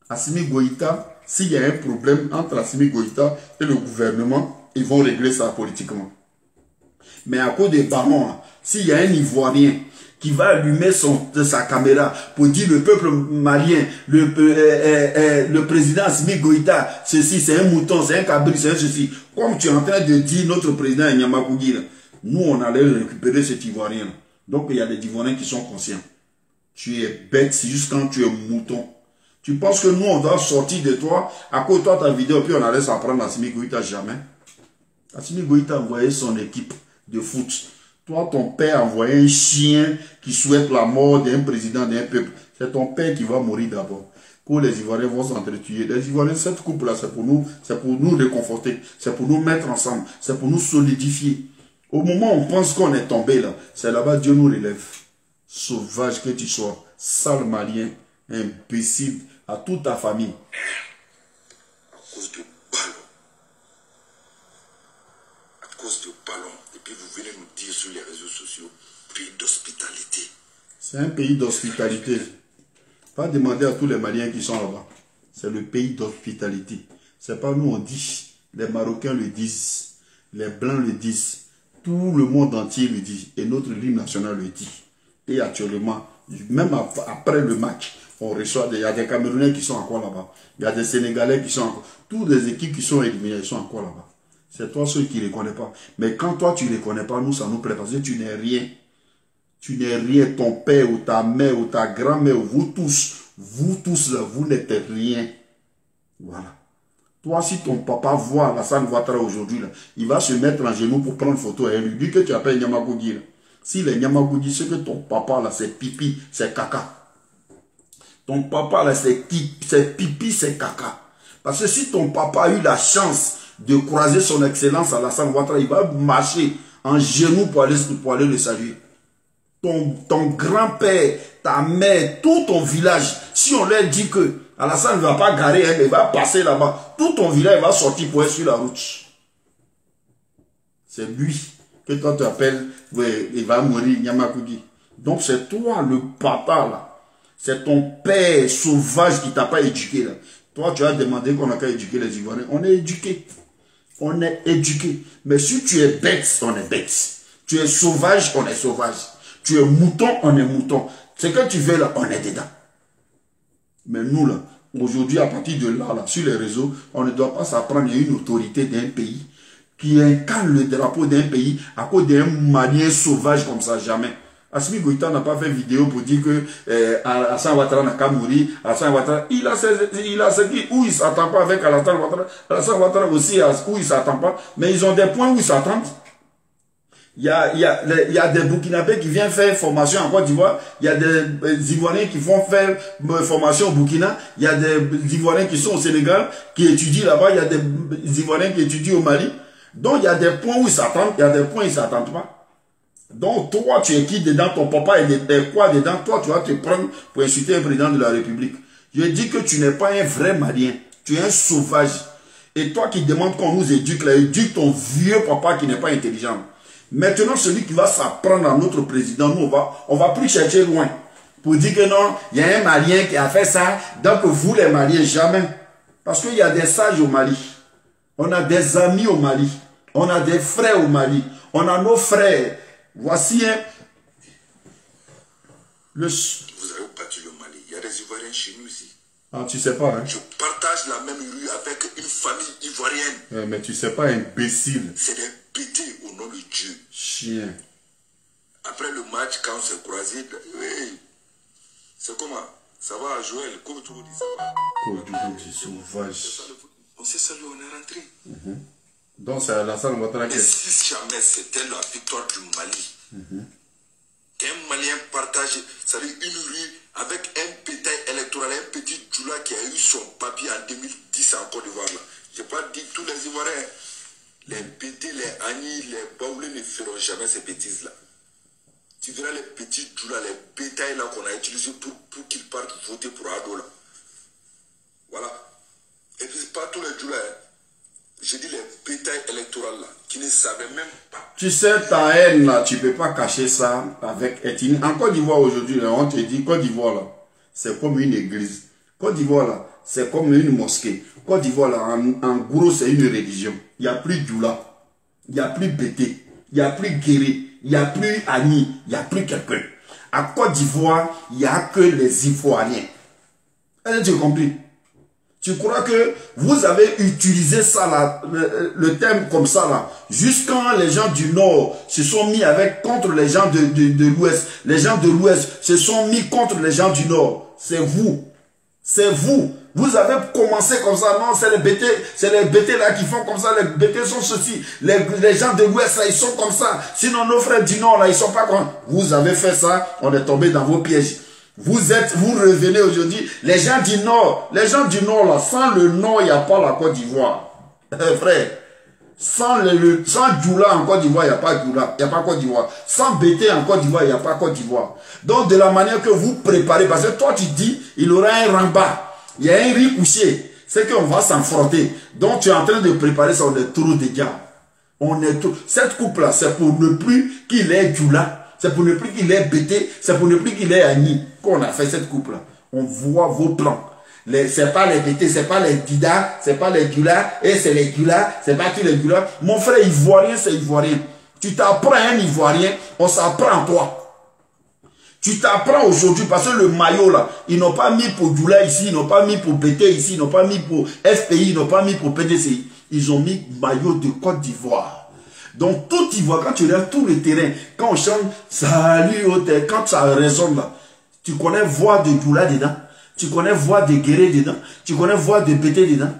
Assimi Goïta, s'il y a un problème entre Assimi Goïta et le gouvernement, ils vont régler ça politiquement. Mais à cause des ballons, s'il y a un Ivoirien qui va allumer sa caméra pour dire le peuple malien, le président Assimi Goïta, ceci, c'est un mouton, c'est un cabri, c'est un ceci. Comme tu es en train de dire notre président Nyamakoudi, nous, on allait récupérer cet Ivoirien. Donc, il y a des Ivoiriens qui sont conscients. Tu es bête, c'est juste quand tu es mouton. Tu penses que nous, on doit sortir de toi, à cause de toi, ta vidéo, puis on allait s'en prendre à Assimi Goïta, jamais. Assimi Goïta a envoyé son équipe de foot. Toi, ton père a envoyé un chien qui souhaite la mort d'un président d'un peuple. C'est ton père qui va mourir d'abord. Quand les Ivoiriens vont s'entretuer. Les Ivoiriens, cette coupe-là, c'est pour nous réconforter. C'est pour nous mettre ensemble. C'est pour nous solidifier. Au moment où on pense qu'on est tombé là, c'est là-bas Dieu nous relève. Sauvage que tu sois, sale malien, imbécile, à toute ta famille. À cause de ballons. À cause de ballons. Et puis vous venez nous dire sur les réseaux sociaux, pays d'hospitalité. C'est un pays d'hospitalité. Pas demander à tous les Maliens qui sont là-bas. C'est le pays d'hospitalité. C'est pas nous on dit. Les Marocains le disent. Les Blancs le disent. Tout le monde entier le dit. Et notre hymne national le dit. Et actuellement, même après le match, on reçoit il y a des Camerounais qui sont encore là-bas. Il y a des Sénégalais qui sont encore. Toutes les équipes qui sont éliminées, ils sont encore là-bas. C'est toi ceux qui ne les connaissent pas. Mais quand toi tu ne les connais pas, nous ça nous plaît parce que tu n'es rien. Tu n'es rien. Ton père ou ta mère ou ta grand-mère, vous tous là, vous n'êtes rien. Voilà. Toi, si ton papa voit Alassane Ouattara aujourd'hui, il va se mettre en genoux pour prendre photo et lui dire que tu appelles Nyamakoudi. Si les Nyamakoudi, c'est que ton papa là, c'est pipi, c'est caca. Ton papa là, c'est pipi, c'est caca. Parce que si ton papa a eu la chance de croiser son excellence Alassane Ouattara, il va marcher en genoux pour aller le saluer. Ton grand-père, ta mère, tout ton village, si on leur dit que Alassane ne va pas garer, il va passer là-bas, tout ton village va sortir pour être sur la route. C'est lui que toi tu appelles, ouais, il va mourir, Nyamakoudi. Donc c'est toi le papa là. C'est ton père sauvage qui t'a pas éduqué là. Toi tu as demandé qu'on a qu'à éduquer les Ivoiriens. On est éduqué. On est éduqué. Mais si tu es bête, on est bête. Tu es sauvage, on est sauvage. Tu es mouton, on est mouton. Ce que tu veux là, on est dedans. Mais nous là, aujourd'hui à partir de là, sur les réseaux, on ne doit pas s'apprendre à une autorité d'un pays qui incarne le drapeau d'un pays à cause d'un Malien sauvage comme ça, jamais. Assimi Goïta n'a pas fait vidéo pour dire que Alassane Ouattara n'a qu'à mourir. Alassane Ouattara, il a ce qui, où il ne s'attend pas avec Alassane Ouattara. Alassane Ouattara aussi, où il ne s'attend pas. Mais ils ont des points où ils s'attendent. Il y a des Burkinabés qui viennent faire formation en Côte d'Ivoire. Il y a des Ivoiriens qui vont faire formation au Burkina. Il y a des Ivoiriens qui sont au Sénégal, qui étudient là-bas. Il y a des Ivoiriens qui étudient au Mali. Donc, il y a des points où ils s'attendent. Il y a des points où ils ne s'attendent pas. Donc, toi, tu es qui dedans? Ton papa est quoi dedans? Toi, tu vas te prendre pour insulter un président de la République. Je dis que tu n'es pas un vrai Malien. Tu es un sauvage. Et toi qui demandes qu'on nous éduque, là, éduque ton vieux papa qui n'est pas intelligent. Maintenant, celui qui va s'apprendre à notre président, nous, on va plus chercher loin. Pour dire que non, il y a un Malien qui a fait ça. Donc, vous, les Maliens, jamais. Parce qu'il y a des sages au Mali. On a des amis au Mali. On a des frères au Mali. On a nos frères. Voici un... Vous avez battu le Mali. Il y a des Ivoiriens chez nous ici. Ah, tu sais pas, hein? Je partage la même rue avec une famille ivoirienne. Mais tu sais pas, imbécile. C'est des pétés au nom de Dieu. Chien. Après le match, quand on s'est croisés, oui. C'est comment? Ça va, Joël? Comme tu dis, ça va? Kodjougou, sauvage. On s'est salué, on est rentré. Donc c'est Alassane Ouattara qui... Et si jamais c'était la victoire du Mali, qu'un Malien partage, c'est-à-dire une rue avec un bétail électoral, un petit Djoula qui a eu son papier en 2010 en Côte d'Ivoire. Je n'ai pas dit tous les Ivoiriens, les Bétés, les Agnis, les Baoulés ne feront jamais ces bêtises-là. Tu verras les petits Djoula, les bétails là qu'on a utilisés pour qu'ils partent voter pour Ado là. Voilà. Et puis pas tous les Djoula, j'ai dit les bétails électoraux là, qui ne savaient même pas. Tu sais, ta haine là, tu ne peux pas cacher ça avec ethnie. En Côte d'Ivoire aujourd'hui, on te dit, Côte d'Ivoire là, c'est comme une église. Côte d'Ivoire là, c'est comme une mosquée. Côte d'Ivoire là, en gros, c'est une religion. Il n'y a plus Djoula, il n'y a plus Bété, il n'y a plus Guéré, il n'y a plus Annie, il n'y a plus quelqu'un. À Côte d'Ivoire, il n'y a que les Ivoiriens. Est-ce que tu as compris? Tu crois que vous avez utilisé ça là, le terme comme ça là, juste quand les gens du Nord se sont mis contre les gens de l'Ouest. Les gens de l'Ouest se sont mis contre les gens du Nord. C'est vous. C'est vous. Vous avez commencé comme ça. Non, c'est les BT là qui font comme ça. Les BT sont ceci. Les gens de l'Ouest là, ils sont comme ça. Sinon, nos frères du Nord là, ils sont pas comme ça. Vous avez fait ça, on est tombé dans vos pièges. Vous revenez aujourd'hui, les gens du Nord là, sans le Nord, il n'y a pas la Côte d'Ivoire. Frère, sans Djoula en Côte d'Ivoire, il n'y a pas Djoula, il n'y a pas Côte d'Ivoire. Sans Bété en Côte d'Ivoire, il n'y a pas Côte d'Ivoire. Donc de la manière que vous préparez, parce que toi tu dis, il y aura un ramba, il y a un riz couché, c'est qu'on va s'enfronter. Donc tu es en train de préparer ça, on est trop de gars. On est trop. Cette coupe là, c'est pour ne plus qu'il ait Djoula. C'est pour ne plus qu'il ait Bété, c'est pour ne plus qu'il ait Annie qu'on a fait cette coupe-là. On voit vos plans. C'est pas les Bété, c'est pas les Dida, c'est pas les Djoula, et c'est les Djoula, c'est pas tous les Djoula. Mon frère Ivoirien, c'est Ivoirien. Tu t'apprends un Ivoirien, on s'apprend toi. Tu t'apprends aujourd'hui parce que le maillot là, ils n'ont pas mis pour Djoula ici, ils n'ont pas mis pour Bété ici, ils n'ont pas mis pour FPI, ils n'ont pas mis pour PDCI. Ils ont mis maillot de Côte d'Ivoire. Donc tout Ivoire, quand tu regardes tout le terrain, quand on chante salut au terre, quand ça résonne là, tu connais voix de Djoula dedans, tu connais voix de Guéré dedans, tu connais voix de Bété dedans.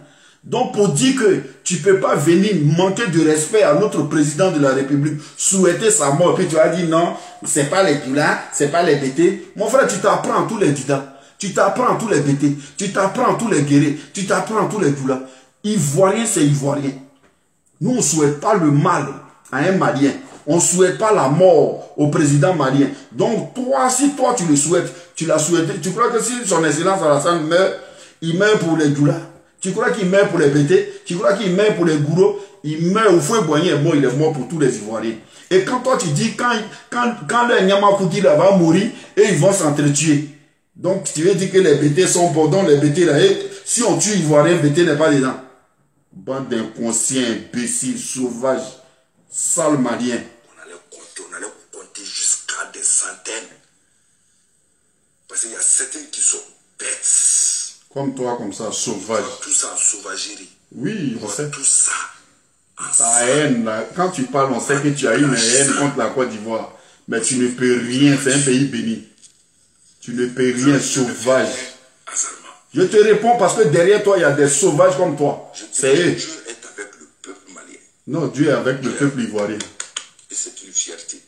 Donc pour dire que tu ne peux pas venir manquer de respect à notre président de la République, souhaiter sa mort, puis tu vas dire non, c'est pas les Djoula, c'est pas les Bété. Mon frère, tu t'apprends tous les Dida, tu t'apprends tous les Bété, tu t'apprends tous les Guéré, tu t'apprends tous les Djoula. Ivoirien, c'est Ivoirien. Nous, on ne souhaite pas le mal à un Malien. On ne souhaite pas la mort au président malien. Donc, toi, si toi, tu le souhaites, tu l'as souhaité. Tu crois que si son excellence Alassane meurt, il meurt pour les Djoula. Tu crois qu'il meurt pour les Bété. Tu crois qu'il meurt pour les Gouro. Il meurt au feu Boigny est mort, il est mort pour tous les Ivoiriens. Et quand toi, tu dis, quand les Nyamakoudi là va mourir, et ils vont s'entretuer. Donc, tu veux dire que les Bété sont bons, donc les Bété là, et si on tue Ivoirien, Bété n'est pas dedans. Bande d'inconscients, imbéciles, sauvages, sales maliens. On allait compter jusqu'à des centaines. Parce qu'il y a certains qui sont bêtes. Comme toi, comme ça, sauvage. Tout ça en sauvagerie. Oui, je sais. Tout ça. Ta haine, là, quand tu parles, on sait que tu as une haine contre la Côte d'Ivoire. Mais tu ne peux rien, c'est un pays béni. Tu ne peux rien, sauvage. Je te réponds parce que derrière toi, il y a des sauvages comme toi. C'est eux. Dieu est avec le peuple malien. Non, Dieu est avec le peuple ivoirien. Et c'est une fierté.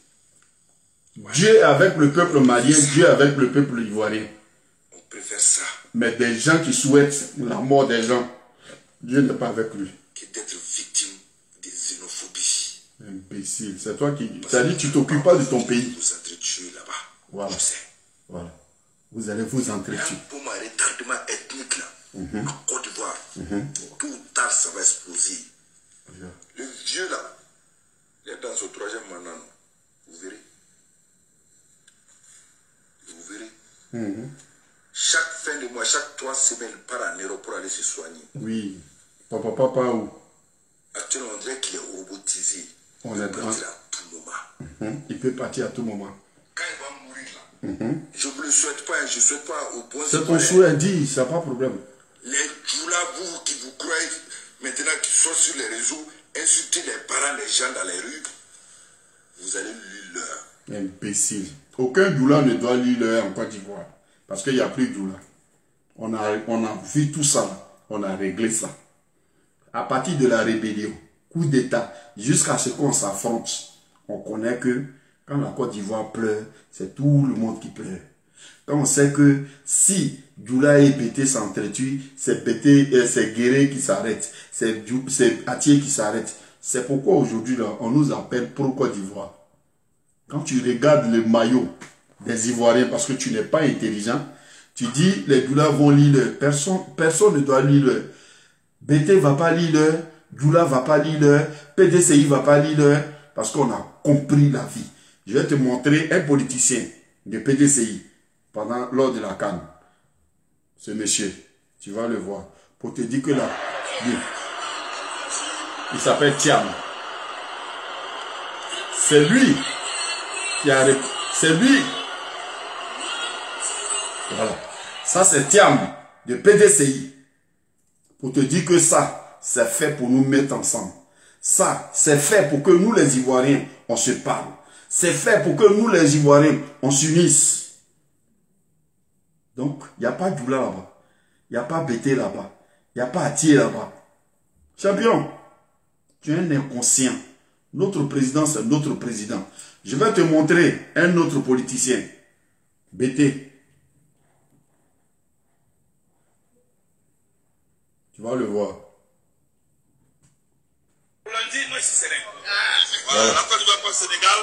Dieu est avec le peuple malien, Dieu est avec le peuple ivoirien. On préfère ça. Mais des gens qui souhaitent la mort des gens, Dieu n'est pas avec lui. Que d'être victime de xénophobie. Imbécile, c'est toi qui... C'est-à-dire tu ne t'occupes pas de ton pays. Vous entretuez là-bas. Voilà. Je sais. Voilà. Vous allez vous entretuer. Pour mon retardement ethnique là, en Côte d'Ivoire, tout ou tard ça va exploser. Le vieux là, il est dans ce troisième mandat. Vous verrez. Vous verrez. Chaque fin de mois, chaque 3 semaines, il part en Europe pour aller se soigner. Oui. Papa où? Actuellement, on dirait qu'il est robotisé. On il est peut partir à tout moment. Il peut partir à tout moment. Quand il va mourir là, je ne le souhaite pas, je ne souhaite pas au bon c'est ton souhait, dis, ça n'a pas de problème. Les Djoula, vous qui vous croyez maintenant qui sont sur les réseaux, insulter les parents des gens dans les rues, vous allez lui leur. Imbécile. Aucun Djoula ne doit lui leur en Côte d'Ivoire. Parce qu'il n'y a plus de Djoula. On a vu tout ça. On a réglé ça. À partir de la rébellion, coup d'État, jusqu'à ce qu'on s'affronte, on connaît que quand la Côte d'Ivoire pleure, c'est tout le monde qui pleure. Quand on sait que si Djoula et Bété s'entretuent, c'est Bété, c'est Guéré qui s'arrête, c'est Atié qui s'arrête. C'est pourquoi aujourd'hui, on nous appelle pro Côte d'Ivoire. Quand tu regardes le maillot des Ivoiriens, parce que tu n'es pas intelligent, Tu dis, les Djoula vont lire leur. Personne ne doit lire leur. BT ne va pas lire leur. Djoula ne va pas lire leur. PDCI ne va pas lire leur. Parce qu'on a compris la vie. Je vais te montrer un politicien de PDCI lors de la CAN. Ce monsieur, tu vas le voir. Pour te dire que là, il s'appelle Thiam. C'est lui qui a... C'est lui. Voilà. Ça, c'est Thiam de PDCI. Pour te dire que ça, c'est fait pour nous mettre ensemble. Ça, c'est fait pour que nous, les Ivoiriens, on se parle. C'est fait pour que nous, les Ivoiriens, on s'unisse. Donc, il n'y a pas Djoula là-bas. Il n'y a pas BT là-bas. Il n'y a pas Atier là-bas. Champion, tu es un inconscient. Notre président, c'est notre président. Je vais te montrer un autre politicien. BT. Tu vas le voir. Lundi, moi je suis Sénégal. Voilà. La Côte d'Ivoire pour le Sénégal.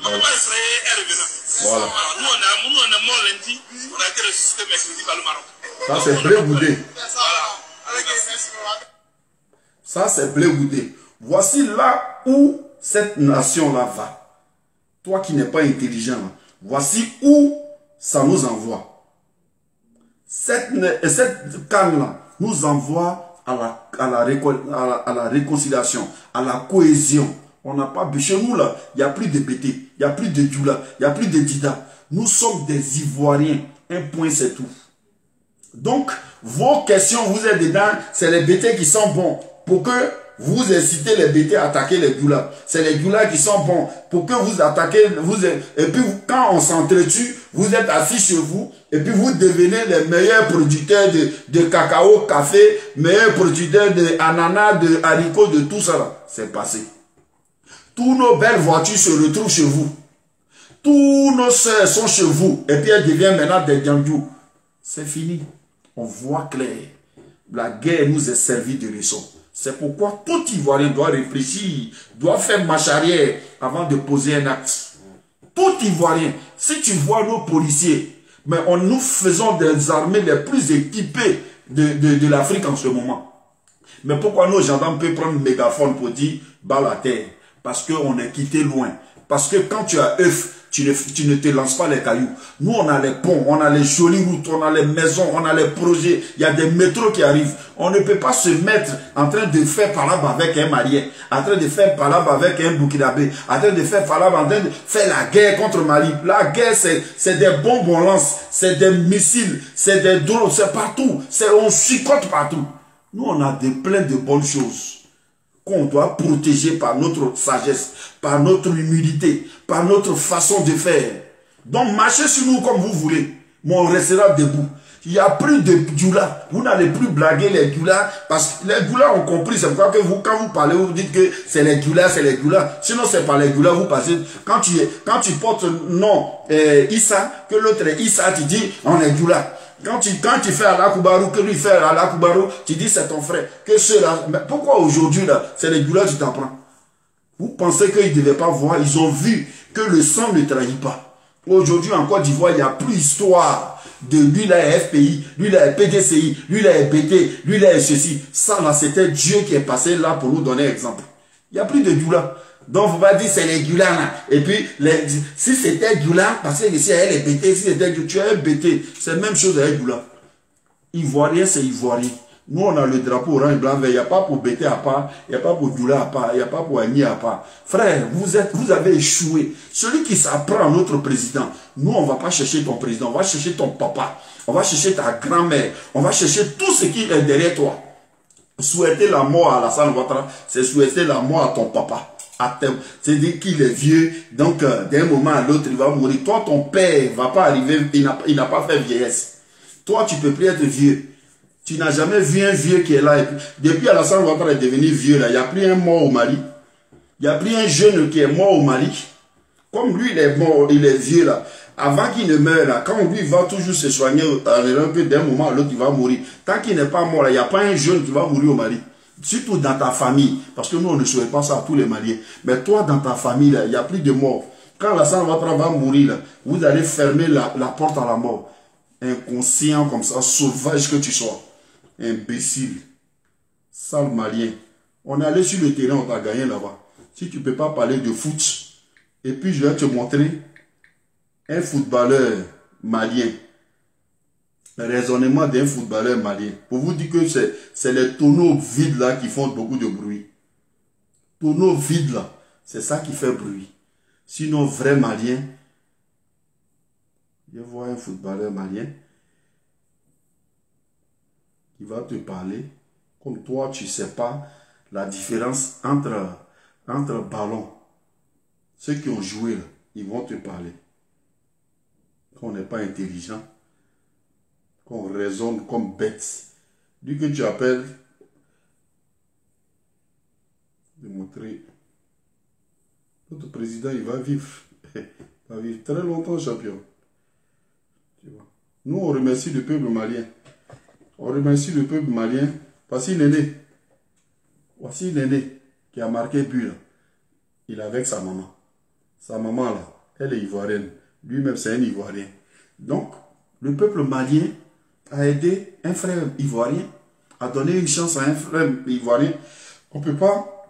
On va pas essayer et revenir. Voilà. Nous on est mort lundi. On a été ressuscité mercredi par le Maroc. Ça c'est Blé Goudé. Voilà. Ça c'est Blé Goudé. Voici là où cette nation-là va. Toi qui n'es pas intelligent, là, voici où ça nous envoie. Cette canne-là nous envoie à la réconciliation, à la cohésion. On n'a pas... Chez nous, là, il n'y a plus de BT, il n'y a plus de Djoula, il n'y a plus de Dida. Nous sommes des Ivoiriens. Un point, c'est tout. Donc, vos questions, vous êtes dedans, c'est les BT qui sont bons. Pour que vous incitez les BT à attaquer les Djoula. C'est les Djoula qui sont bons. Pour que vous attaquez... et puis, quand on s'entretue, vous êtes assis chez vous. Et puis, vous devenez les meilleurs producteurs de cacao, café, meilleurs producteurs d'ananas, de haricots, de tout ça. C'est passé. Tous nos belles voitures se retrouvent chez vous. Tous nos sœurs sont chez vous. Et puis, elles deviennent maintenant des Djandjou. C'est fini. On voit clair. La guerre nous est servie de leçon. C'est pourquoi tout Ivoirien doit réfléchir, doit faire marche arrière avant de poser un acte. Tout Ivoirien, si tu vois nos policiers, mais nous faisons des armées les plus équipées de l'Afrique en ce moment. Mais pourquoi nos gendarmes peuvent prendre un mégaphone pour dire balle à terre? Parce qu'on est quitté loin. Parce que quand tu as œuf, tu ne te lances pas les cailloux. Nous, on a les ponts, on a les jolies routes, on a les maisons, on a les projets. Il y a des métros qui arrivent. On ne peut pas se mettre en train de faire palabre avec un Malien, en train de faire palabre avec un Burkinabé, en train de faire palabre, en train de faire la guerre contre Mali. La guerre, c'est des bombes on lance, c'est des missiles, c'est des drones, c'est partout. On chicote partout. Nous, on a plein de bonnes choses qu'on doit protéger par notre sagesse, par notre humilité, par notre façon de faire. Donc, marchez sur nous comme vous voulez, mais on restera debout. Il n'y a plus de Djoula. Vous n'allez plus blaguer les Djoula, parce que les Djoula ont compris. C'est pourquoi que vous, quand vous parlez, vous dites que c'est les Djoula, c'est les Djoula. Sinon, c'est pas les Djoula, vous passez. Quand tu portes nom Issa, que l'autre est Issa, tu dis on est Djoula. Quand tu fais Allah Koubarou, que lui fait Allah Koubarou, tu dis c'est ton frère. Que ceux-là, mais pourquoi aujourd'hui, là, c'est les Djoula, tu t'en prends? Vous pensez qu'ils ne devaient pas voir, ils ont vu que le sang ne trahit pas. Aujourd'hui, en Côte d'Ivoire, il n'y a plus histoire de lui là est FPI, lui là est PDCI, lui là est BT, lui là est ceci. Ça là, c'était Dieu qui est passé là pour nous donner exemple. Il n'y a plus de Djoula. Donc, vous va dire c'est les Djoula là. Et puis, si c'était Djoula, parce que ici, elle est BT, si c'était Djoula, tu es un BT. C'est la même chose avec Djoula. Ivoirien, c'est Ivoirien. Nous, on a le drapeau orange, blanc, vert. Il n'y a pas pour BT à part, il n'y a pas pour Djoula à part, il n'y a pas pour Agni à part. Frère, vous avez échoué. Celui qui s'apprend notre président, nous, on ne va pas chercher ton président, on va chercher ton papa, on va chercher ta grand-mère, on va chercher tout ce qui est derrière toi. Souhaiter la mort à Alassane Ouattara, c'est souhaiter la mort à ton papa. C'est-à-dire qu'il est vieux, donc d'un moment à l'autre, il va mourir. Toi, ton père ne va pas arriver, il n'a pas fait vieillesse. Toi, tu ne peux plus être vieux. Tu n'as jamais vu un vieux qui est là. Et puis, depuis Alassane Ouattara est devenu vieux, là, il n'y a plus un mort au Mali. Il n'y a plus un jeune qui est mort au Mali. Comme lui, il est mort, il est vieux là. Avant qu'il ne meure là, quand lui va toujours se soigner, d'un moment à l'autre, il va mourir. Tant qu'il n'est pas mort là, il n'y a pas un jeune qui va mourir au Mali. Surtout dans ta famille. Parce que nous, on ne souhaite pas ça à tous les Maliens. Mais toi, dans ta famille, là, il n'y a plus de mort. Quand Alassane Ouattara va mourir, là, vous allez fermer la porte à la mort. inconscient comme ça, sauvage que tu sois. Imbécile. Sale malien. On est allé sur le terrain, on t'a gagné là-bas. Si tu ne peux pas parler de foot, et puis je vais te montrer un footballeur malien. Le raisonnement d'un footballeur malien. Pour vous dire que c'est les tonneaux vides là qui font beaucoup de bruit. Tonneaux vides là, c'est ça qui fait bruit. Sinon, vrai malien, je vois un footballeur malien qui va te parler comme toi, tu ne sais pas la différence entre ballons. Ceux qui ont joué là, ils vont te parler. Quand on n'est pas intelligent, quand on raisonne comme bête, dès que tu appelles, de montrer, notre président, il va vivre. Il va vivre très longtemps, champion. Tu vois. Nous, on remercie le peuple malien. On remercie le peuple malien. Voici l'aîné. Voici l'aîné qui a marqué but là. Il est avec sa maman. Sa maman là, elle est ivoirienne. Lui-même, c'est un Ivoirien. Donc, le peuple malien a aidé un frère ivoirien, a donné une chance à un frère ivoirien. On ne peut pas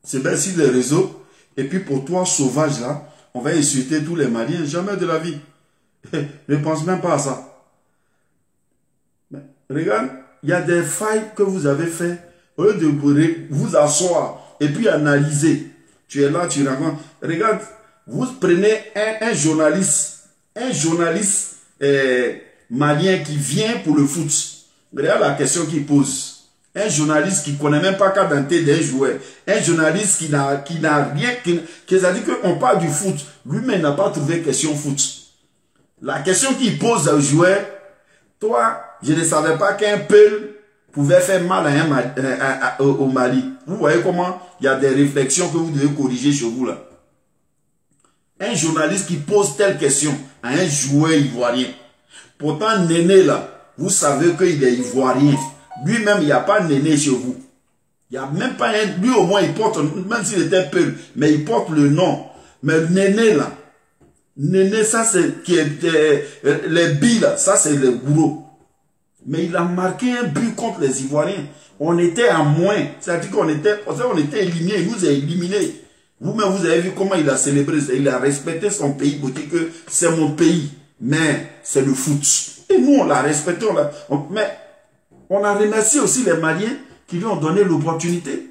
se mettre sur les réseaux. Et puis pour toi, sauvage là, on va insulter tous les Maliens. Jamais de la vie. Ne pense même pas à ça. Mais, regarde, il y a des failles que vous avez fait. Au lieu de vous asseoir et puis analyser. Tu es là, tu racontes. Regarde, vous prenez un journaliste malien qui vient pour le foot. Regarde la question qu'il pose. Un journaliste qui ne connaît même pas qu'à d'identité d'un joueur. Un journaliste qui n'a rien, qui a dit qu'on parle du foot. Lui-même n'a pas trouvé question foot. La question qu'il pose au joueur, toi, je ne savais pas qu'un peul pouvait faire mal au Mali. Vous voyez comment il y a des réflexions que vous devez corriger chez vous là. Un journaliste qui pose telle question à un joueur ivoirien. Pourtant, Néné là, vous savez qu'il est ivoirien. Lui-même, il n'y a pas Néné chez vous. Il n'y a même pas un... Lui, au moins, il porte... Même s'il était peu, mais il porte le nom. Mais Néné, là... Néné, ça, c'est... les billes, là, ça, c'est le bourreau. Mais il a marqué un but contre les Ivoiriens. On était à moins. C'est-à-dire qu'on était... On était éliminés. Il nous a éliminés. Vous-même, vous avez vu comment il a célébré. Il a respecté son pays pour dire que c'est mon pays. Mais c'est le foot. Et nous, on l'a respecté. Mais... on a remercié aussi les Maliens qui lui ont donné l'opportunité.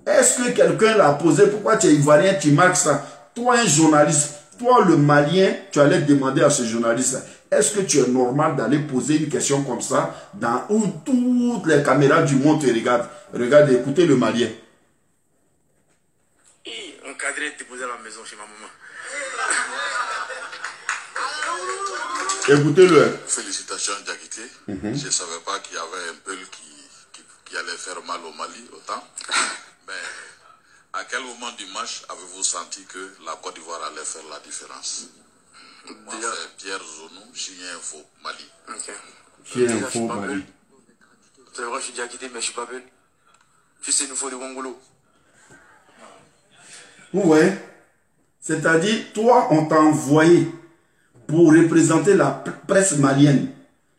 Est-ce que quelqu'un l'a posé? Pourquoi tu es ivoirien, tu marques ça? Toi, un journaliste, toi, le Malien, tu allais demander à ce journaliste, est-ce que tu es normal d'aller poser une question comme ça dans où toutes les caméras du monde te regardent? Regardez, écoutez le Malien. Un cadre est déposé à la maison chez ma maman. Écoutez-le. Félicitations, Diakité. Je ne savais pas qu'il y avait un peul qui allait faire mal au Mali autant. Mais à quel moment du match avez-vous senti que la Côte d'Ivoire allait faire la différence? Moi, c'est Pierre Zonou, Chien Info, Mali. Ok. Chien Info, Mali. C'est vrai, je suis Diakité, mais je ne suis pas belle. Je suis une fois de Wongolo. Ouais. C'est-à-dire, toi, on t'a envoyé pour représenter la presse malienne.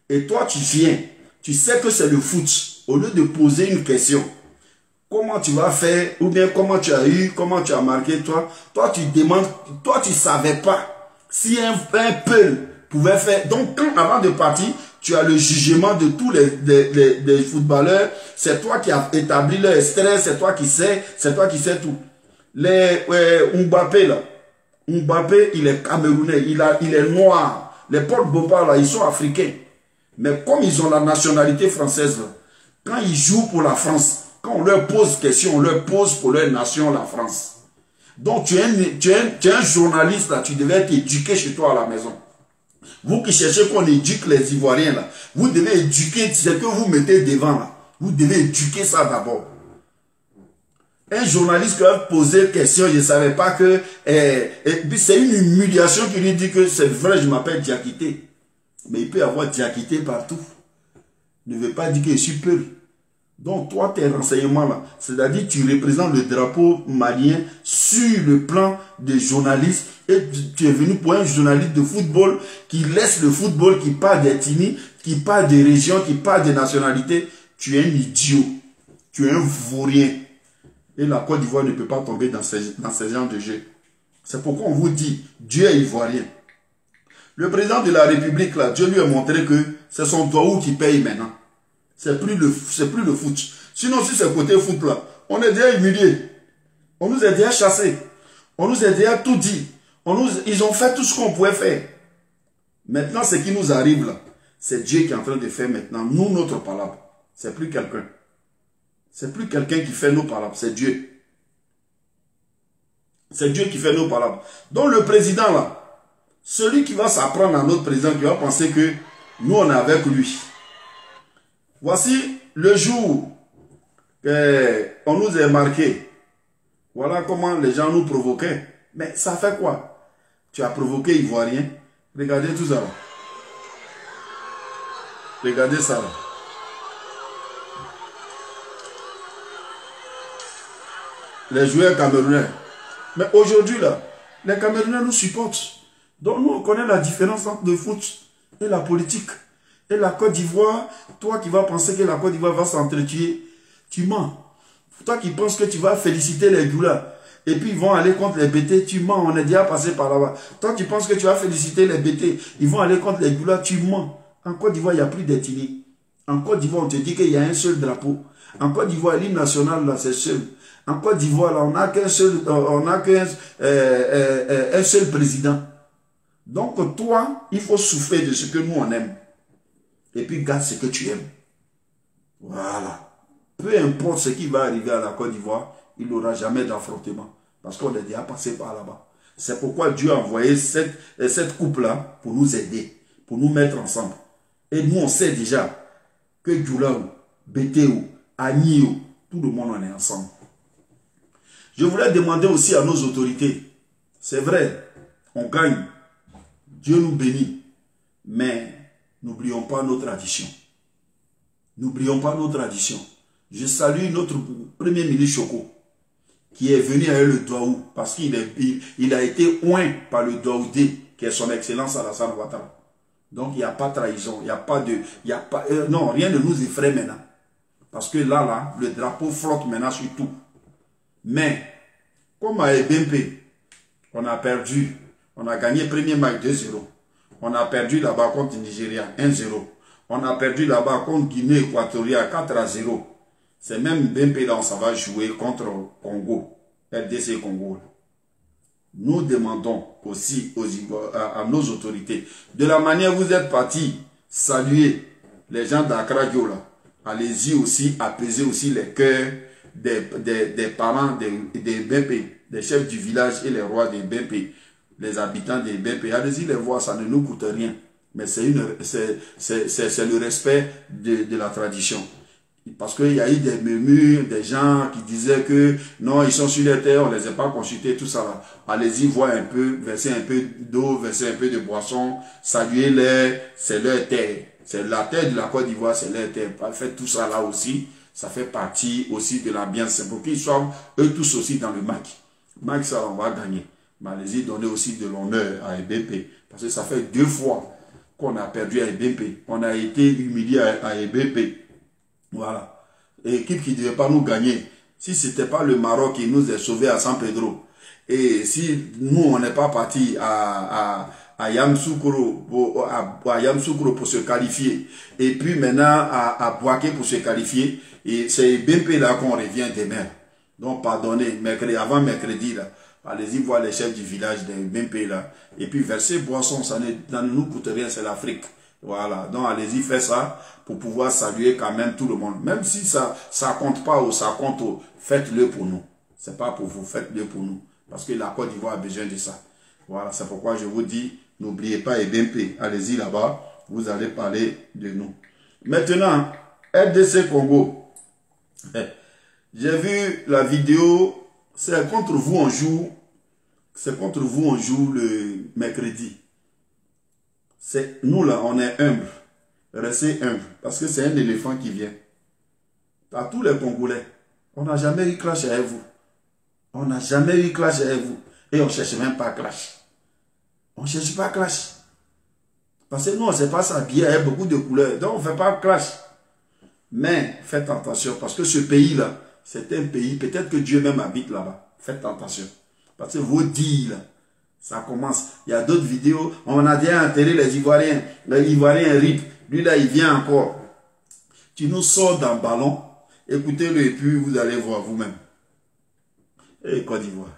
Et toi, tu viens. Tu sais que c'est le foot. Au lieu de poser une question, comment tu vas faire, ou bien comment tu as eu, comment tu as marqué, toi tu demandes, toi tu ne savais pas si un peu pouvait faire. Donc, quand, avant de partir, tu as le jugement de tous les footballeurs. C'est toi qui as établi le stress, c'est toi qui sais tout. Les Mbappé là, Mbappé, il est camerounais, il est noir. Les porte-Bopa là, ils sont africains. Mais comme ils ont la nationalité française, là, quand ils jouent pour la France, quand on leur pose question, on leur pose pour leur nation, la France. Donc tu es un journaliste là, tu devais t'éduquer chez toi à la maison. Vous qui cherchez qu'on éduque les Ivoiriens là, vous devez éduquer ce que vous mettez devant là. Vous devez éduquer ça d'abord. Un journaliste qui a posé question, je ne savais pas que... c'est une humiliation qui lui dit que c'est vrai, je m'appelle Diakité. Mais il peut y avoir Diakité partout. Ne veut pas dire que je suis peu. Donc, toi, tes renseignements là, c'est-à-dire tu représentes le drapeau malien sur le plan des journalistes et tu es venu pour un journaliste de football qui laisse le football, qui parle d'ethnie, qui parle des régions, qui parle des nationalités. Tu es un idiot. Tu es un vaurien. Et la Côte d'Ivoire ne peut pas tomber dans ce genre de jeu. C'est pourquoi on vous dit, Dieu est ivoirien. Le président de la République, là, Dieu lui a montré que c'est son Douaou qui paye maintenant. C'est plus le foot. Sinon, si c'est côté foot, là, on est déjà humilié. On nous a déjà chassés. On nous a déjà tout dit. Ils ont fait tout ce qu'on pouvait faire. Maintenant, ce qui nous arrive là, c'est Dieu qui est en train de faire maintenant, nous, notre palabre. C'est plus quelqu'un. C'est plus quelqu'un qui fait nos palabres, c'est Dieu. C'est Dieu qui fait nos palabres. Donc le président là, celui qui va s'apprendre à notre président, qui va penser que nous on est avec lui. Voici le jour qu'on nous a marqué. Voilà comment les gens nous provoquaient. Mais ça fait quoi? Tu as provoqué Ivoirien. Regardez tout ça là. Regardez ça là. Les joueurs camerounais. Mais aujourd'hui, là, les Camerounais nous supportent. Donc nous, on connaît la différence entre le foot et la politique. Et la Côte d'Ivoire, toi qui vas penser que la Côte d'Ivoire va s'entretuer, tu mens. Toi qui penses que tu vas féliciter les Goula, et puis ils vont aller contre les BT, tu mens, on est déjà passé par là-bas. Toi qui penses que tu vas féliciter les BT, ils vont aller contre les Goula, tu mens. En Côte d'Ivoire, il n'y a plus d'ethnie. En Côte d'Ivoire, on te dit qu'il y a un seul drapeau. En Côte d'Ivoire, l'hymne national, là, c'est seul. En Côte d'Ivoire, là, on n'a qu'un seul, un seul président. Donc, toi, il faut souffrir de ce que nous, on aime. Et puis, garde ce que tu aimes. Voilà. Peu importe ce qui va arriver à la Côte d'Ivoire, il n'aura jamais d'affrontement. Parce qu'on est déjà passé par là-bas. C'est pourquoi Dieu a envoyé cette coupe-là pour nous aider, pour nous mettre ensemble. Et nous, on sait déjà que Djoulaou, Bétéou, Agniou, tout le monde en est ensemble. Je voulais demander aussi à nos autorités, c'est vrai, on gagne, Dieu nous bénit, mais n'oublions pas nos traditions. N'oublions pas nos traditions. Je salue notre premier ministre Choko, qui est venu avec le Douaou, parce qu'il a été oint par le Douaoudé, qui est son excellence Alassane Ouattara. Donc il n'y a pas de trahison, il n'y a pas de... non, rien ne nous effraie maintenant. Parce que là, le drapeau flotte maintenant sur tout. Mais, comme à BMP, on a perdu. On a gagné premier match 2-0. On a perdu là-bas contre le Nigeria 1-0. On a perdu là-bas contre Guinée équatoriale 4-0. C'est même BMP là, on s'en va jouer contre Congo, RDC Congo. Nous demandons aussi à nos autorités, de la manière où vous êtes partis saluer les gens d'Accra là, allez-y aussi, apaiser aussi les cœurs des parents des BMP, des chefs du village et les rois des BMP, les habitants des BMP. Allez-y les voir, ça ne nous coûte rien. Mais c'est le respect de la tradition. Parce qu'il y a eu des murmures, des gens qui disaient que non, ils sont sur les terres, on ne les a pas consultés, tout ça là. Allez-y voir un peu, verser un peu d'eau, verser un peu de boisson, saluer-les, c'est leur terre. C'est la terre de la Côte d'Ivoire, c'est leur terre. Faites tout ça là aussi. Ça fait partie aussi de l'ambiance. C'est pour qu'ils soient eux tous aussi dans le match. Match, ça, on va gagner. Mais allez-y, donner aussi de l'honneur à EBP. Parce que ça fait 2 fois qu'on a perdu à EBP. On a été humilié à EBP. Voilà. Équipe qui ne devait pas nous gagner. Si ce n'était pas le Maroc qui nous a sauvés à San Pedro. Et si nous, on n'est pas parti à Yamoussoukro pour se qualifier. Et puis maintenant à Bouaké pour se qualifier. Et c'est BMP là qu'on revient demain. Donc pardonnez, avant mercredi là, allez-y voir les chefs du village de BMP là. Et puis verser boisson, ça ne nous coûte rien, c'est l'Afrique. Voilà, donc allez-y faire ça pour pouvoir saluer quand même tout le monde. Même si ça compte pas ou ça compte, faites-le pour nous. C'est pas pour vous, faites-le pour nous. Parce que la Côte d'Ivoire a besoin de ça. Voilà, c'est pourquoi je vous dis, n'oubliez pas BMP. Allez-y là-bas, vous allez parler de nous. Maintenant, RDC Congo. J'ai vu la vidéo, c'est contre vous on joue le mercredi. Nous là, on est humble. Restez humble, parce que c'est un éléphant qui vient. à tous les Congolais. On n'a jamais eu clash avec vous. On n'a jamais eu clash avec vous. Et on ne cherche même pas clash. On ne cherche pas clash. Parce que nous, on ne sait pas s'habiller avec beaucoup de couleurs. Donc, on ne fait pas clash. Mais, faites attention. Parce que ce pays-là, c'est un pays, peut-être que Dieu même habite là-bas. Faites attention. Parce que vos dits, là, ça commence. Il y a d'autres vidéos. On a déjà enterré les Ivoiriens. Les Ivoiriens rip. Lui, là, il vient encore. Tu nous sors d'un ballon. Écoutez-le et puis vous allez voir vous-même. Et Côte d'Ivoire.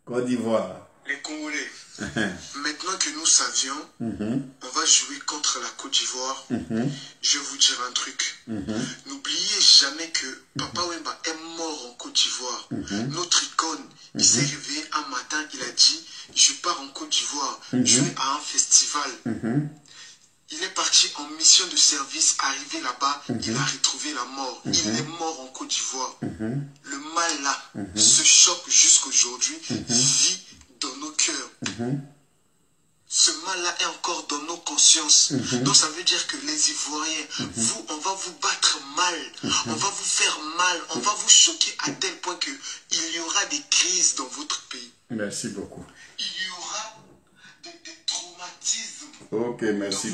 Côte d'Ivoire. Les Congolais, maintenant que nous savions, on va jouer contre la Côte d'Ivoire. Je vais vous dire un truc. N'oubliez jamais que Papa Wemba est mort en Côte d'Ivoire. Notre icône, il s'est réveillé un matin, il a dit, je pars en Côte d'Ivoire, jouer à un festival. Il est parti en mission de service, arrivé là-bas, il a retrouvé la mort. Il est mort en Côte d'Ivoire. Le mal là, ce choc jusqu'aujourd'hui, vit dans nos cœurs. Ce mal-là est encore dans nos consciences. Donc ça veut dire que les Ivoiriens, vous, on va vous battre mal. On va vous faire mal. On va vous choquer à tel point qu'il y aura des crises dans votre pays. Merci beaucoup. Il y aura des traumatismes. Ok, merci.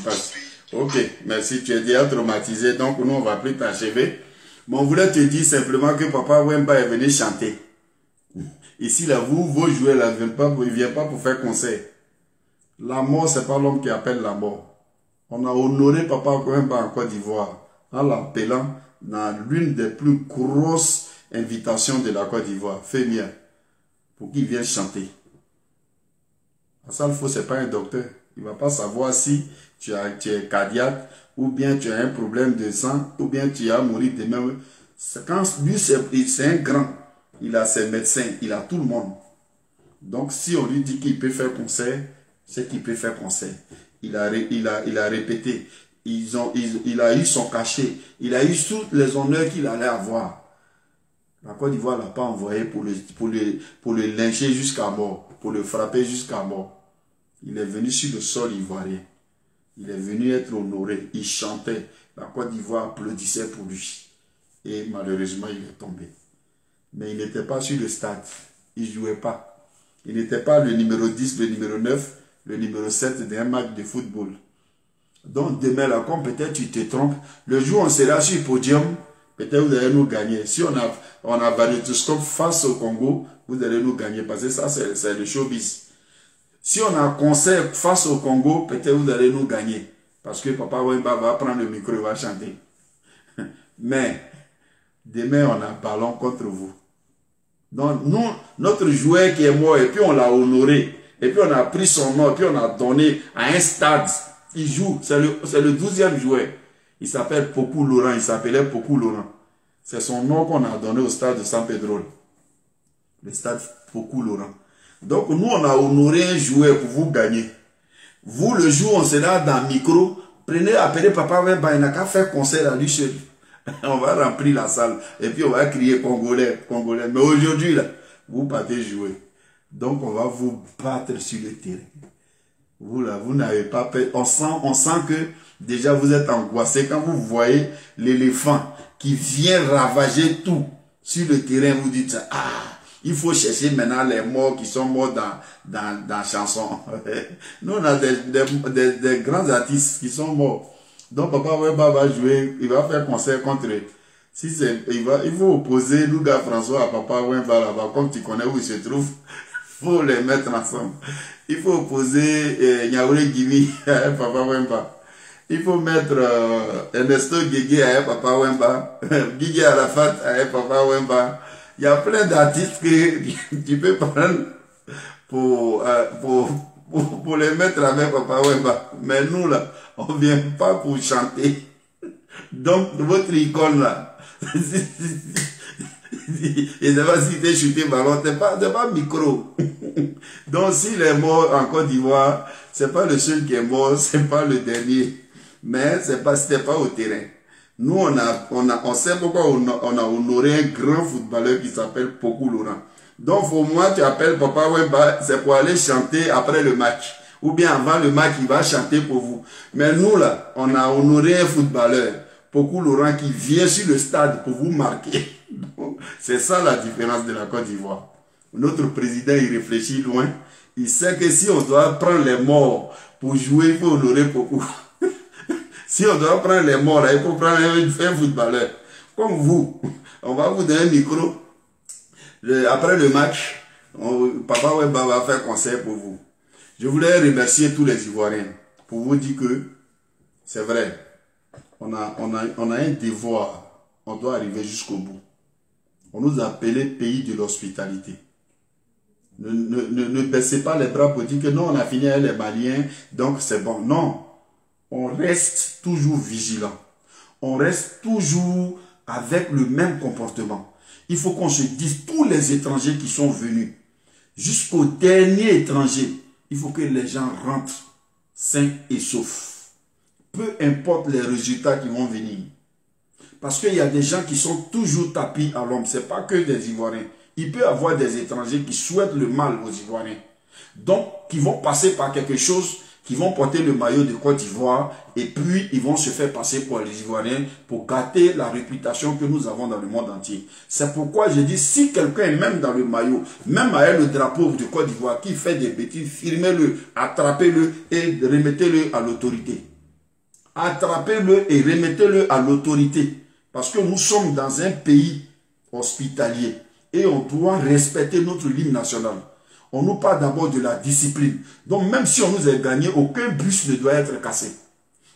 Ok, merci. Tu es déjà traumatisé. Donc nous, on ne va plus t'achever. Mais on voulait te dire simplement que Papa Wemba est venu chanter. Ici, là, vos joueurs là, il ne viennent pas pour faire concert. La mort, ce n'est pas l'homme qui appelle la mort. On a honoré Papa Wemba en Côte d'Ivoire en l'appelant dans l'une des plus grosses invitations de la Côte d'Ivoire, Fémia, pour qu'il vienne chanter. Assalfo, ce n'est pas un docteur. Il ne va pas savoir si tu es cardiaque, ou bien tu as un problème de sang, ou bien tu as mouru demain. Quand lui, c'est un grand. Il a ses médecins, il a tout le monde. Donc, si on lui dit qu'il peut faire concert, c'est qu'il peut faire concert. Il a répété. Il a eu son cachet. Il a eu tous les honneurs qu'il allait avoir. La Côte d'Ivoire ne l'a pas envoyé pour le lyncher jusqu'à mort, pour le frapper jusqu'à mort. Il est venu sur le sol ivoirien. Il est venu être honoré. Il chantait. La Côte d'Ivoire applaudissait pour lui. Et malheureusement, il est tombé. Mais il n'était pas sur le stade. Il ne jouait pas. Il n'était pas le numéro 10, le numéro 9, le numéro 7 d'un match de football. Donc demain, là, comme peut-être tu te trompes, le jour où on sera sur le podium, peut-être vous allez nous gagner. Si on a Variétoscope face au Congo, vous allez nous gagner. Parce que ça, c'est le showbiz. Si on a un concert face au Congo, peut-être vous allez nous gagner. Parce que Papa Wemba va prendre le micro et va chanter. Mais, demain, on a un ballon contre vous. Donc, nous, notre joueur qui est mort, et puis on l'a honoré, et puis on a pris son nom, et puis on a donné à un stade. Il joue, c'est le 12e joueur. Il s'appelle Pokou Laurent, il s'appelait Pokou Laurent. C'est son nom qu'on a donné au stade de San Pedro. Le stade Pokou Laurent. Donc, nous, on a honoré un joueur pour vous gagner. Vous, le jour où on sera dans le micro, prenez, appelez Papa Wemba, il n'a qu'à faire concert à lui seul. On va remplir la salle. Et puis, on va crier Congolais, Congolais. Mais aujourd'hui, là, vous partez jouer. Donc, on va vous battre sur le terrain. Vous, là, vous n'avez pas peur. On sent que, déjà, vous êtes angoissé. Quand vous voyez l'éléphant qui vient ravager tout sur le terrain, vous dites, ah, il faut chercher maintenant les morts qui sont morts dans la chanson. Nous, on a des grands artistes qui sont morts. Donc, Papa Wemba va jouer, il va faire concert contre eux. Il faut opposer Louga François à Papa Wemba là-bas, comme tu connais où il se trouve. Il faut les mettre ensemble. Il faut opposer Nyaouré Gimi à Papa Wemba. Il faut mettre Ernesto Guégué à Papa Wemba, Guigui Arafat à Papa Wemba. Il y a plein d'artistes que tu peux prendre pour les mettre avec Papa Wemba. Mais nous, là, on ne vient pas pour chanter. Donc, votre icône, là, je ne sais pas si tu es chuté ballon, c'est pas micro. Donc, s'il est mort en Côte d'Ivoire, c'est pas le seul qui est mort, c'est pas le dernier. Mais c'était pas au terrain. Nous, on sait pourquoi on a honoré un grand footballeur qui s'appelle Pokou Laurent. Donc, au moins, tu appelles Papa Wemba, c'est pour aller chanter après le match. Ou bien avant le match, il va chanter pour vous. Mais nous, là, on a honoré un footballeur. Pokou Laurent qui vient sur le stade pour vous marquer. C'est ça la différence de la Côte d'Ivoire. Notre président, il réfléchit loin. Il sait que si on doit prendre les morts pour jouer, il faut honorer Pokou. Si on doit prendre les morts, là, il faut prendre un footballeur. Comme vous, on va vous donner un micro. Après le match, Papa Wemba va faire conseil pour vous. Je voulais remercier tous les Ivoiriens pour vous dire que c'est vrai. On a un devoir. On doit arriver jusqu'au bout. On nous a appelé pays de l'hospitalité. Ne baissez pas les bras pour dire que non, on a fini avec les Maliens, donc c'est bon. Non. On reste toujours vigilant. On reste toujours avec le même comportement. Il faut qu'on se dise, tous les étrangers qui sont venus, jusqu'au dernier étranger, il faut que les gens rentrent sains et saufs. Peu importe les résultats qui vont venir. Parce qu'il y a des gens qui sont toujours tapis à l'ombre. Ce n'est pas que des Ivoiriens. Il peut y avoir des étrangers qui souhaitent le mal aux Ivoiriens. Donc, qui vont passer par quelque chose, qui vont porter le maillot de Côte d'Ivoire et puis ils vont se faire passer pour les Ivoiriens pour gâter la réputation que nous avons dans le monde entier. C'est pourquoi je dis, si quelqu'un est même dans le maillot, même avec le drapeau de Côte d'Ivoire qui fait des bêtises, filmez-le, attrapez-le et remettez-le à l'autorité. Attrapez-le et remettez-le à l'autorité. Parce que nous sommes dans un pays hospitalier et on doit respecter notre ligne nationale. On nous parle d'abord de la discipline. Donc même si on nous a gagné, aucun bus ne doit être cassé.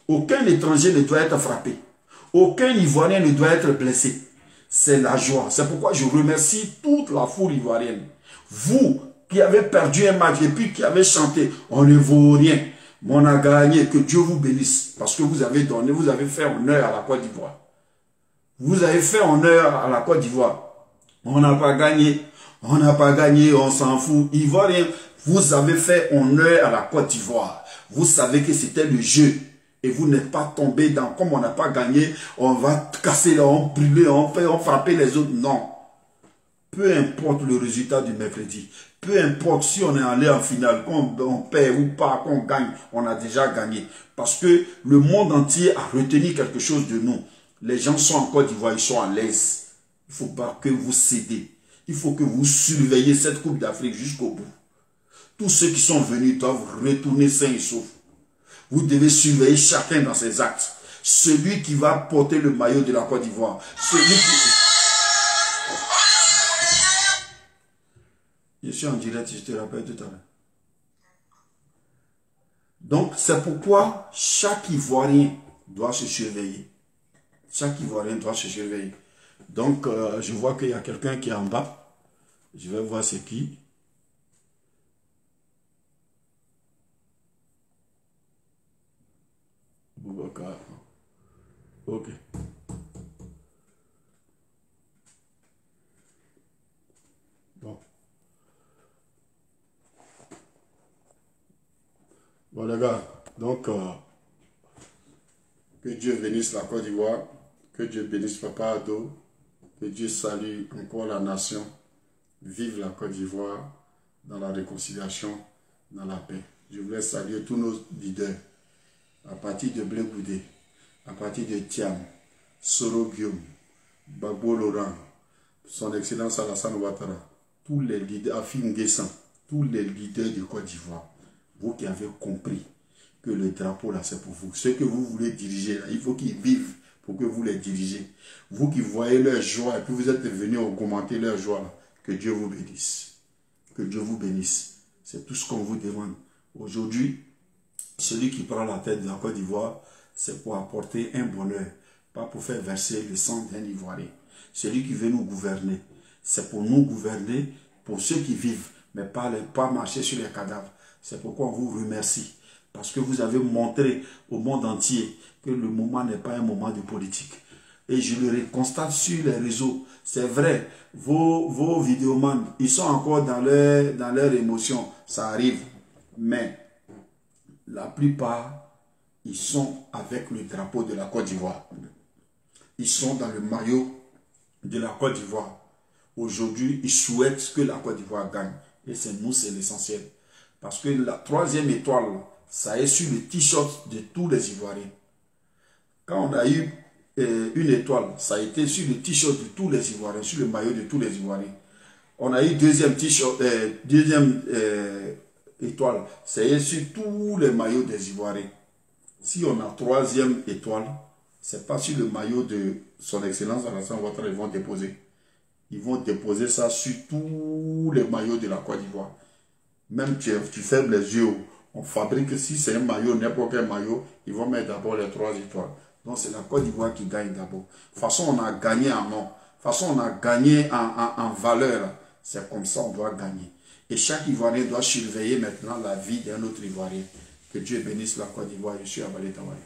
Aucun étranger ne doit être frappé. Aucun Ivoirien ne doit être blessé. C'est la joie. C'est pourquoi je remercie toute la foule ivoirienne. Vous qui avez perdu un match et puis qui avez chanté, on ne vaut rien. Mais on a gagné, que Dieu vous bénisse. Parce que vous avez donné, vous avez fait honneur à la Côte d'Ivoire. Vous avez fait honneur à la Côte d'Ivoire. On n'a pas gagné. On n'a pas gagné, on s'en fout. Ivoirien, vous avez fait honneur à la Côte d'Ivoire. Vous savez que c'était le jeu. Et vous n'êtes pas tombé dans, comme on n'a pas gagné, on va casser, on brûler, on frapper les autres. Non. Peu importe le résultat du mercredi. Peu importe si on est allé en finale, qu'on perd ou pas, qu'on gagne, on a déjà gagné. Parce que le monde entier a retenu quelque chose de nous. Les gens sont en Côte d'Ivoire, ils sont à l'aise. Il ne faut pas que vous cédez. Il faut que vous surveillez cette Coupe d'Afrique jusqu'au bout. Tous ceux qui sont venus doivent retourner sains et saufs. Vous devez surveiller chacun dans ses actes. Celui qui va porter le maillot de la Côte d'Ivoire. Celui qui... Je suis en direct, je te rappelle tout à l'heure. Donc, c'est pourquoi chaque Ivoirien doit se surveiller. Chaque Ivoirien doit se surveiller. Donc, je vois qu'il y a quelqu'un qui est en bas. Je vais voir c'est qui. Boubacar. Ok. Bon. Bon, les gars. Donc, que Dieu bénisse la Côte d'Ivoire. Que Dieu bénisse Papa Ado. Que Dieu salue encore la nation. Vive la Côte d'Ivoire dans la réconciliation, dans la paix. Je voulais saluer tous nos leaders. À partir de Blé Goudé, à partir de Thiam, Soro Guillaume, Bagbo Laurent, son Excellence Alassane Ouattara, tous les leaders, Afim Guessan, tous les leaders de Côte d'Ivoire. Vous qui avez compris que le drapeau là c'est pour vous. Ceux que vous voulez diriger là, il faut qu'ils vivent pour que vous les dirigez. Vous qui voyez leur joie et puis vous êtes venus commenter leur joie là, que Dieu vous bénisse. Que Dieu vous bénisse. C'est tout ce qu'on vous demande. Aujourd'hui, celui qui prend la tête de la Côte d'Ivoire, c'est pour apporter un bonheur, pas pour faire verser le sang d'un Ivoirien. Celui qui veut nous gouverner, c'est pour nous gouverner, pour ceux qui vivent, mais pas marcher sur les cadavres. C'est pourquoi on vous remercie, parce que vous avez montré au monde entier que le moment n'est pas un moment de politique. Et je le constate sur les réseaux. C'est vrai, vos vidéomans, ils sont encore dans leur émotion. Ça arrive. Mais la plupart, ils sont avec le drapeau de la Côte d'Ivoire. Ils sont dans le maillot de la Côte d'Ivoire. Aujourd'hui, ils souhaitent que la Côte d'Ivoire gagne. Et c'est nous, c'est l'essentiel. Parce que la 3e étoile, ça est sur le t-shirt de tous les Ivoiriens. Quand on a eu une étoile, ça a été sur le t-shirt de tous les Ivoiriens, sur le maillot de tous les Ivoiriens. On a eu deuxième t-shirt, deuxième étoile, c'est sur tous les maillots des Ivoiriens. Si on a troisième étoile, c'est pas sur le maillot de son Excellence Alassane Ouattara, ils vont déposer. Ils vont déposer ça sur tous les maillots de la Côte d'Ivoire. Même tu fermes les yeux, on fabrique, si c'est un maillot, n'importe quel maillot, ils vont mettre d'abord les 3 étoiles. Donc c'est la Côte d'Ivoire qui gagne d'abord. De toute façon, on a gagné en nom. De toute façon, on a gagné en valeur. C'est comme ça on doit gagner. Et chaque Ivoirien doit surveiller maintenant la vie d'un autre Ivoirien. Que Dieu bénisse la Côte d'Ivoire. Je suis Abalé Tawari.